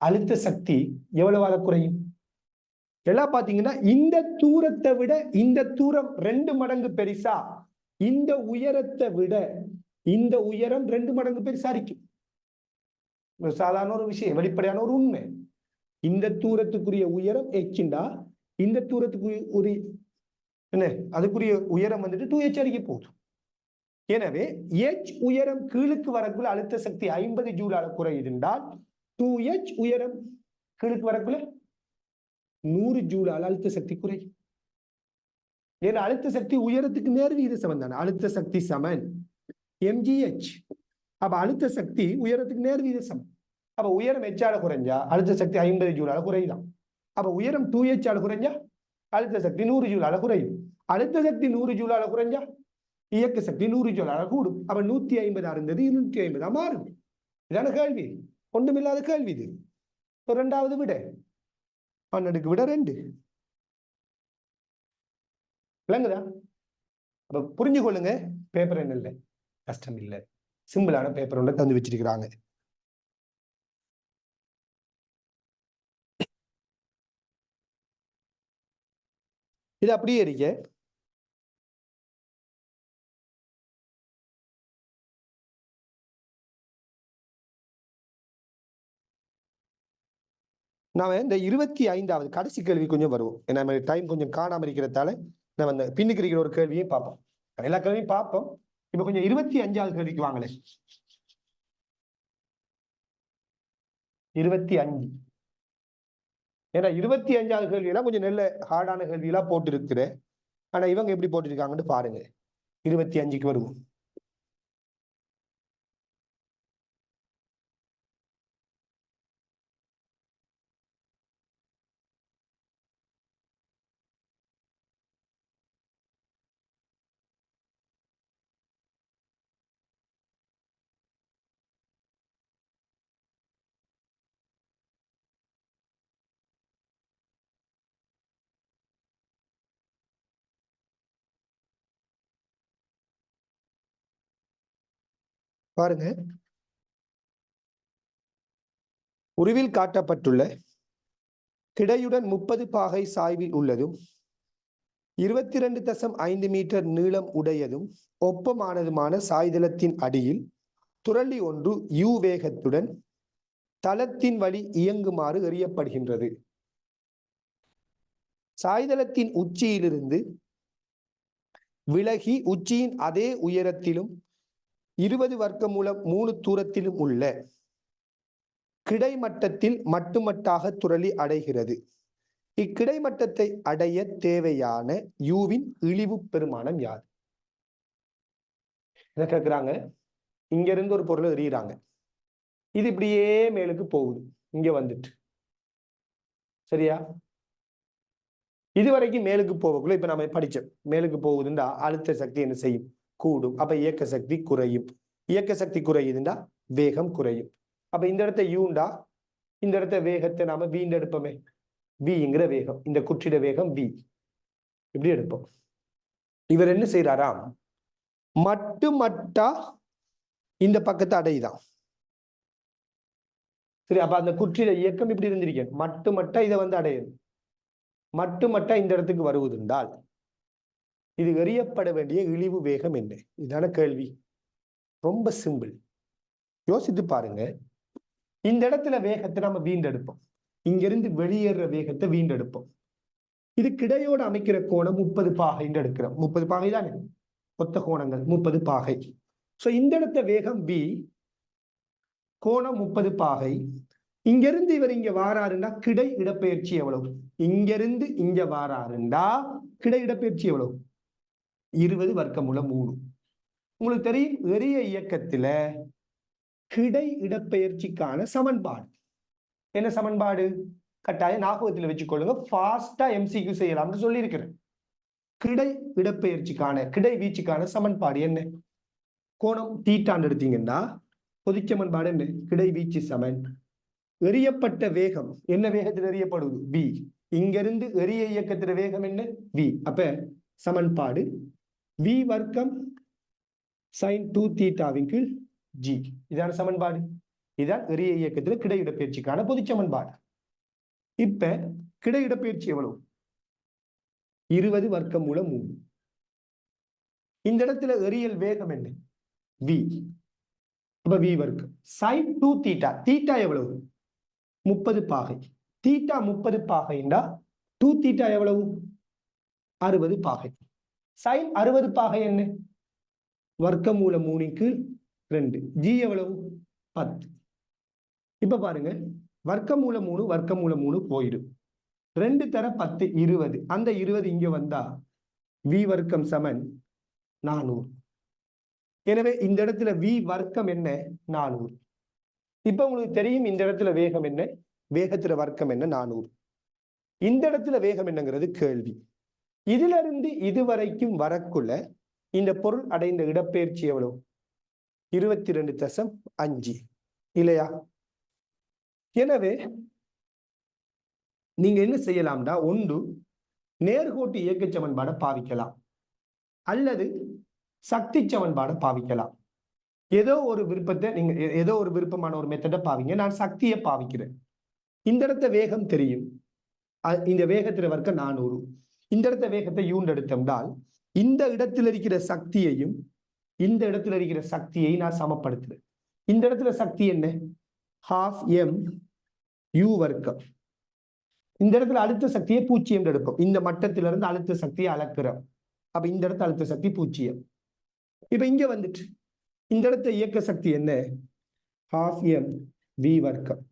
S1: அழுத்த சக்தி எவ்வளவால குறையும்? எல்லாம் பாத்தீங்கன்னா இந்த தூரத்தை விட இந்த தூரம் 2 மடங்கு பெருசா, இந்த உயரத்தை விட இந்த உயரம் 2 மடங்கு பெருசா இருக்கும். சாதாரண ஒரு விஷயம், வெளிப்படையான ஒரு உண்மை. இந்த தூரத்துக்குரிய உயரம் எச்ண்டா, இந்த தூரத்துக்கு ஒரு என்ன அதுக்குரிய உயரம் வந்துட்டு 2h அடிக்க போகுது. எனவே h உயரம் கீழுக்கு வரக்குள்ள அழுத்த சக்தி 50 ஜூலால குறையுதுண்டால் 2h உயரம் கீழுக்கு வரக்குள்ள 100 ஜூலால் அழுத்த சக்தி குறையும். ஏன்னா அழுத்த சக்தி உயரத்துக்கு நேர் விகித சமன் தானே. அழுத்த சக்தி சமன் mgh. அப்ப அழுத்த சக்தி உயரத்துக்கு நேர் விகித சமன். அப்ப உயரம் h-ஆல குறைஞ்சா அழுத்த சக்தி 50 ஜூலால குறையுதான். அப்ப உயரம் 2h-ஆல குறைஞ்சா அழுத்த சக்தி 100 ஜூலால குறையும். அழுத்த சக்தி 100 ஜூலால குறைஞ்சா இயக்க சக்தி 100 ஜூலால கூடும். அப்ப 150 இருந்தது 250 மாறும். இதான கேள்வி, ஒன்றுமில்லாத கேள்வி இது. இரண்டாவது விட 12க்கு விட 2 விளங்குதா? அப்ப புரிஞ்சு கொள்ளுங்க, பேப்பர் என்ன இல்லை, கஷ்டம் இல்லை, சிம்பிளான பேப்பர் ஒன்றை தந்து வச்சிருக்கிறாங்க. இது அப்படியே இருக்க நாம இந்த 25வது கடைசி கேள்வி கொஞ்சம் வருவோம். ஏன்னா டைம் கொஞ்சம் காணாம இருக்கிறதால நம்ம அந்த பின்னுக்கு இருக்கிற ஒரு கேள்வியை பார்ப்போம். எல்லா கேள்வியும் பார்ப்போம். இப்ப கொஞ்சம் 25வது கேள்விக்கு வாங்களே. 25. ஏன்னா 25வது கேள்வியெல்லாம் கொஞ்சம் நல்ல ஹார்டான கேள்வியெல்லாம் போட்டு இருக்கிறேன். ஆனா இவங்க எப்படி போட்டிருக்காங்கன்னு பாருங்க. 25க்கு வருவோம். பாருங்க, உருவில் காட்டப்பட்டுள்ள கிடையுடன் 30 பாகை சாய்வில் உள்ளதும் 22.5 மீட்டர் நீளம் உடையதும் ஒப்பமானதுமான சாய்தளத்தின் அடியில் துரளி ஒன்று u வேகத்துடன் தளத்தின் வழி இயங்குமாறு எறியப்படுகின்றது. சாய்தளத்தின் உச்சியிலிருந்து விலகி உச்சியின் அதே உயரத்திலும் 20 வர்க்கமூலம் 3 தூரத்திலும் உள்ள கிடைமட்டத்தில் மட்டுமட்டாக துரளி அடைகிறது. இக்கிடைமட்டத்தை அடைய தேவையான யூவின் இழிவு பெருமானம் யாது? என்ன கேட்கிறாங்க? இங்க இருந்து ஒரு பொருளை எறிகிறாங்க, இது இப்படியே மேலுக்கு போகுது, இங்க வந்துட்டு சரியா? இதுவரைக்கும் மேலுக்கு போகக்குள்ள இப்ப நம்ம படிச்சோம், மேலுக்கு போகுதுண்டா அழுத்த சக்தி என்ன செய்யும்? கூடும். அப்ப இயக்க சக்தி குறையும். இயக்க சக்தி குறையுதுண்டா வேகம் குறையும். அப்ப இந்த இடத்த யூண்டா, இந்த இடத்த வேகத்தை நாம வீண்டு எடுப்போமே, விங்கிற வேகம், இந்த குற்றிட வேகம் வி, இப்படி எடுப்போம். இவர் என்ன செய்யறாராம், மட்டுமட்டா இந்த பக்கத்தை அடையுதான். சரி, அப்ப அந்த குற்றிட இயக்கம் இப்படி இருந்திருக்கேன், மட்டுமட்டா இதை வந்து அடையுது, மட்டுமட்டா இந்த இடத்துக்கு வருவதுண்டால் இது எறியப்பட வேண்டிய இழிவு வேகம் என்ன? இதான கேள்வி. ரொம்ப சிம்பிள், யோசித்து பாருங்க. இந்த இடத்துல வேகத்தை நம்ம வீண்டெடுப்போம், இங்கிருந்து வெளியேற வேகத்தை வீண்டெடுப்போம். இது கிடையோடு அமைக்கிற கோணம் 30 பாகை எடுக்கிறோம். 30 பாகை தானே, ஒத்த கோணங்கள் 30 பாகை. சோ இந்த இடத்த வேகம் v, கோணம் 30 பாகை. இங்கிருந்து இவர் இங்க வாராருண்டா கிடை இடப்பெயர்ச்சி எவ்வளவு? இங்கிருந்து இங்க வாராருண்டா கிடை இடப்பெயர்ச்சி எவ்வளவு? 20 வர்க்கமூலம் 3. உங்களுக்கு தெரியும், எரிய இயக்கத்துல கிடை இடப்பெயர்ச்சிக்கான சமன்பாடு என்ன? சமன்பாடு கட்டாயம் ஞாபகத்தில் வச்சுக்கொள்ளுங்க, ஃபாஸ்டா MCQ செய்யலாம்னு சொல்லி இருக்கிறேன். கிடை இடப்பெயர்ச்சிக்கான கிடை வீச்சுக்கான சமன்பாடு என்ன? கோணம் தீட்டான்னு எடுத்தீங்கன்னா பொதுச்சமன்பாடு என்ன? கிடை வீச்சு சமன் எறியப்பட்ட வேகம் என்ன வேகத்தில் எறியப்படுவது? v. இங்கிருந்து எரிய இயக்கத்திற வேகம் என்ன? v. அப்ப சமன்பாடு v வர்க்கம் sin 2 தீட்டாவின் கீழ் g. இதான சமன்பாடு. இதான் எரிய இயக்கத்தில் கிடை இடப்பெயர்ச்சிக்கான பொதுச்சமன்பாடு. இப்ப கிடை இடப்பெயர்ச்சி எவ்வளவு? 20 வர்க்கமூலம் 3. இந்த இடத்துல எறியல் வேகம் என்ன? v. அப்ப v வர்க்கம் sin 2 தீட்டா. தீட்டா எவ்வளவு? 30 பாகை. தீட்டா 30 பாகைண்டா 2 தீட்டா எவ்வளவு? 60 பாகை. sin 60 பாகை என்ன? வர்க்கமூலம் 3க்கு 2. g எவ்வளவு? 10. இப்ப பாருங்க, வர்க்கமூலம் 3 வர்க்கமூலம் 3 போயிடும். 2 தர 10 20. அந்த 20 இங்க வந்தா v வர்க்கம் சமன் 400. எனவே இந்த இடத்துல v வர்க்கம் என்ன? 400. இப்ப உங்களுக்கு தெரியும் இந்த இடத்துல வேகம் என்ன, வேகத்துல வர்க்கம் என்ன? 400. இந்த இடத்துல வேகம் என்னங்கிறது கேள்வி. இதுல இருந்து இதுவரைக்கும் வரக்குள்ள இந்த பொருள் அடைந்த இடப்பெயர்ச்சி எவ்வளவு? 22.5 இல்லையா? எனவே நீங்க என்ன செய்யலாம்டா, ஒன்று நேர்கோட்டு இயக்க சமன்பாடை பாவிக்கலாம், அல்லது சக்தி சமன்பாடை பாவிக்கலாம். ஏதோ ஒரு விருப்பத்தை நீங்க ஏதோ ஒரு விருப்பமான ஒரு மெத்தடை பாவிங்க. நான் சக்தியை பாவிக்கிறேன். இந்த இடத்த வேகம் தெரியும், இந்த வேகத்துல வர்க்க 400. இந்த இடத்த வேகத்தை யூண்ட் எடுத்தோம்னால் இந்த இடத்துல இருக்கிற சக்தியையும் இந்த இடத்துல இருக்கிற சக்தியை நான் சமப்படுத்துறேன். இந்த இடத்துல சக்தி என்ன? 12 m u வர்க்கம். இந்த இடத்துல அழுத்த சக்தியை 0 எடுக்கும். இந்த மட்டத்தில இருந்து அழுத்த சக்தியை அளக்குறோம். அப்ப இந்த இடத்துல அழுத்த சக்தி 0. இப்ப இங்க வந்துட்டு இந்த இடத்த இயக்க சக்தி என்ன? 12 m v வர்க்கம்.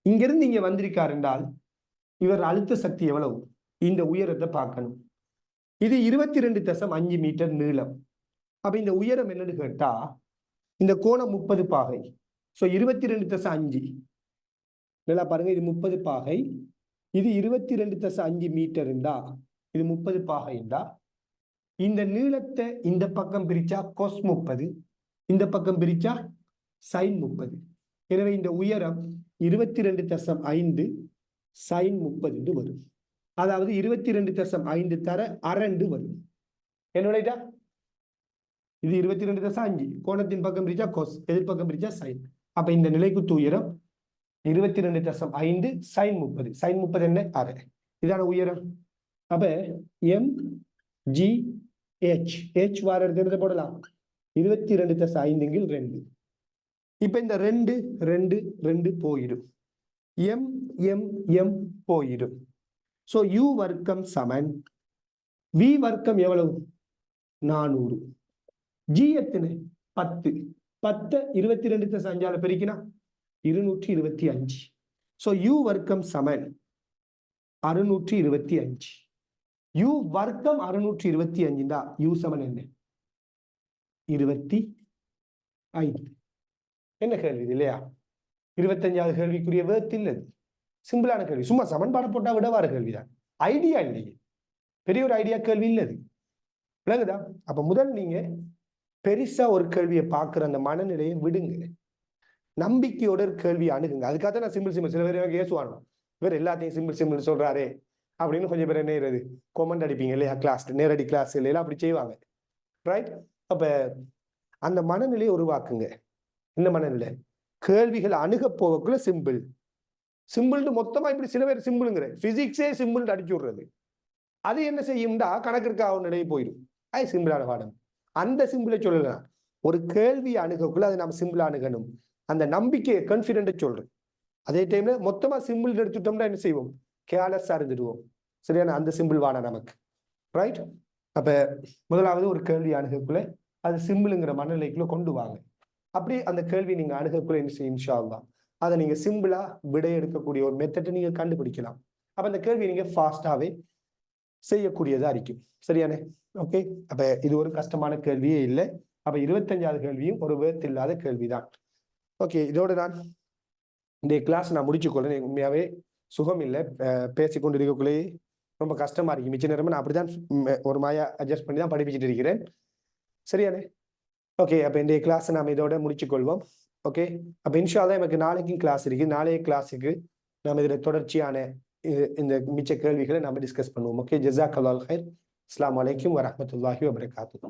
S1: இங்கிருந்து இங்க வந்திருக்கார் என்றால் இவர் அழுத்த சக்தி எவ்வளவு? இந்த உயரத்தை பார்க்கணும். இது 22.5 மீட்டர் நீளம். அப்ப இந்த உயரம் என்னன்னு கேட்டா இந்த கோணம் 30 பாகை. சோ 22.5 நல்லா பாருங்க, இது 30 பாகை, இது 22.5 மீட்டர் இருந்தா இது 30 பாகை இருந்தா இந்த நீளத்தை இந்த பக்கம் பிரிச்சா cos 30, இந்த பக்கம் பிரிச்சா sin 30. எனவே இந்த உயரம் 22.5 sin 30 வரும். அதாவது 22.5 தர 2 வரும். என்னோட இது 22.5, கோணத்தின் பக்கம் பிரிச்சா cos, எதிர்பக்கம் பிரிச்சா sin. அப்ப இந்த நிலைக்குத்து உயரம் 22.5 sin 30. sin 30 என்ன? 1/2. இதான உயரம். அப்ப m g h h வாரது போடலாம் 22.5 2. இப்ப இந்த 2 2 2 போயிடும். m m m போயிடும். சோ u வர்க்கம் சமன் v வர்க்கம் எவ்வளவு? 400. g எத்தனை? 10. 10 22.5 பெருக்கினா 225. சோ u வர்க்கம் சமன் 625. u வர்க்கம் 625 தான் u சமன் என்ன? 25. என்ன கேள்வி இல்லையா? 25வது கேள்விக்குரிய வேர்த் இல்லது, சிம்பிளான கேள்வி. சும்மா சமன்பாடு போட்டா விடவார கேள்விதான், ஐடியா இல்லையே, பெரிய ஒரு ஐடியா கேள்வி இல்லது. விளங்குதா? அப்ப முதல் நீங்க பெருசா ஒரு கேள்வியை பார்க்குற அந்த மனநிலையை விடுங்க, நம்பிக்கையோட ஒரு கேள்வியை அணுகுங்க. அதுக்காக நான் சிம்பிள் சிம்பிள், சில பேர் ஏசுவானோ இவர் எல்லாத்தையும் சிம்பிள் சிம்பிள் சொல்றாரே அப்படின்னு கொஞ்சம் பேர் என்ன கொமெண்ட் அடிப்பீங்க இல்லையா? கிளாஸ் நேரடி கிளாஸ் இல்லையா அப்படி செய்வாங்க, ரைட்? அப்ப அந்த மனநிலையை உருவாக்குங்க. இந்த மனநிலை கேள்விகள் அணுக போவக்குள்ள சிம்பிள் சிம்பிள்னு மொத்தமா இப்படி சில பேர் சிம்பிளுங்கிற பிசிக்ஸே சிம்பிள் அடிச்சு விடுறது. அது என்ன செய்யும்டா கணக்கிற்கு அவன் நிலையை போயிடும். அது சிம்பிளான பாடம். அந்த சிம்பிளை சொல்லலாம். ஒரு கேள்வி அணுகக்குள்ள அதை நம்ம சிம்பிளா அணுகணும். அந்த நம்பிக்கையை கான்ஃபிடென்ட்டை சொல்றேன். அதே டைம்ல மொத்தமா சிம்பிள் எடுத்துட்டோம்னா என்ன செய்வோம்? கேர்லெஸ்ஸா இருந்துடுவோம். சரியான அந்த சிம்பிள் வானா நமக்கு, ரைட்? அப்ப முதலாவது ஒரு கேள்வி அணுகக்குள்ள அது சிம்பிளுங்கிற மனநிலைக்குள்ள கொண்டு வாங்க. அப்படி அந்த கேள்வி நீங்க அணுகக்குள்ள என்ன செய்யும்? இன்ஷா அல்லாஹ் அதை நீங்க சிம்பிளா விடை எடுக்கக்கூடிய ஒரு மெத்தட்டை நீங்க கண்டுபிடிக்கலாம். அப்ப அந்த கேள்வி நீங்க ஃபாஸ்டாவே செய்யக்கூடியதா இருக்கும். சரியானே? ஓகே. அப்ப இது ஒரு கஷ்டமான கேள்வியே இல்லை. அப்ப 25வது கேள்வியும் ஒரு வேர்த் இல்லாத கேள்விதான். ஓகே, இதோட நான் இந்த கிளாஸ் நான் முடிச்சுக்கொள்றேன். உண்மையாவே சுகம் இல்லை, பேசிக்கொண்டு இருக்கக்குள்ளேயே ரொம்ப கஷ்டமா இருக்கு. மிச்ச நேரமே நான் அப்படிதான் ஒரு மாயா அட்ஜஸ்ட் பண்ணி தான் படிப்பிச்சுட்டு இருக்கிறேன். சரியானே? ஓகே, அப்ப இந்த கிளாஸ் நாம இதோட முடிச்சுக்கொள்வோம். ஓகே, அப்ப இன்ஷா அல்லாஹ் எனக்கு நாளைக்கும் கிளாஸ் இருக்கு. நாளைய கிளாஸுக்கு நம்ம இதுல தொடர்ச்சியான இந்த மிச்ச கேள்விகளை நம்ம டிஸ்கஸ் பண்ணுவோம். ஓகே, ஜஸாக்கல்லாஹு கைர். அஸ்ஸலாமு அலைக்கும் வரஹ்மத்துல்லாஹி வபரகாத்துஹு.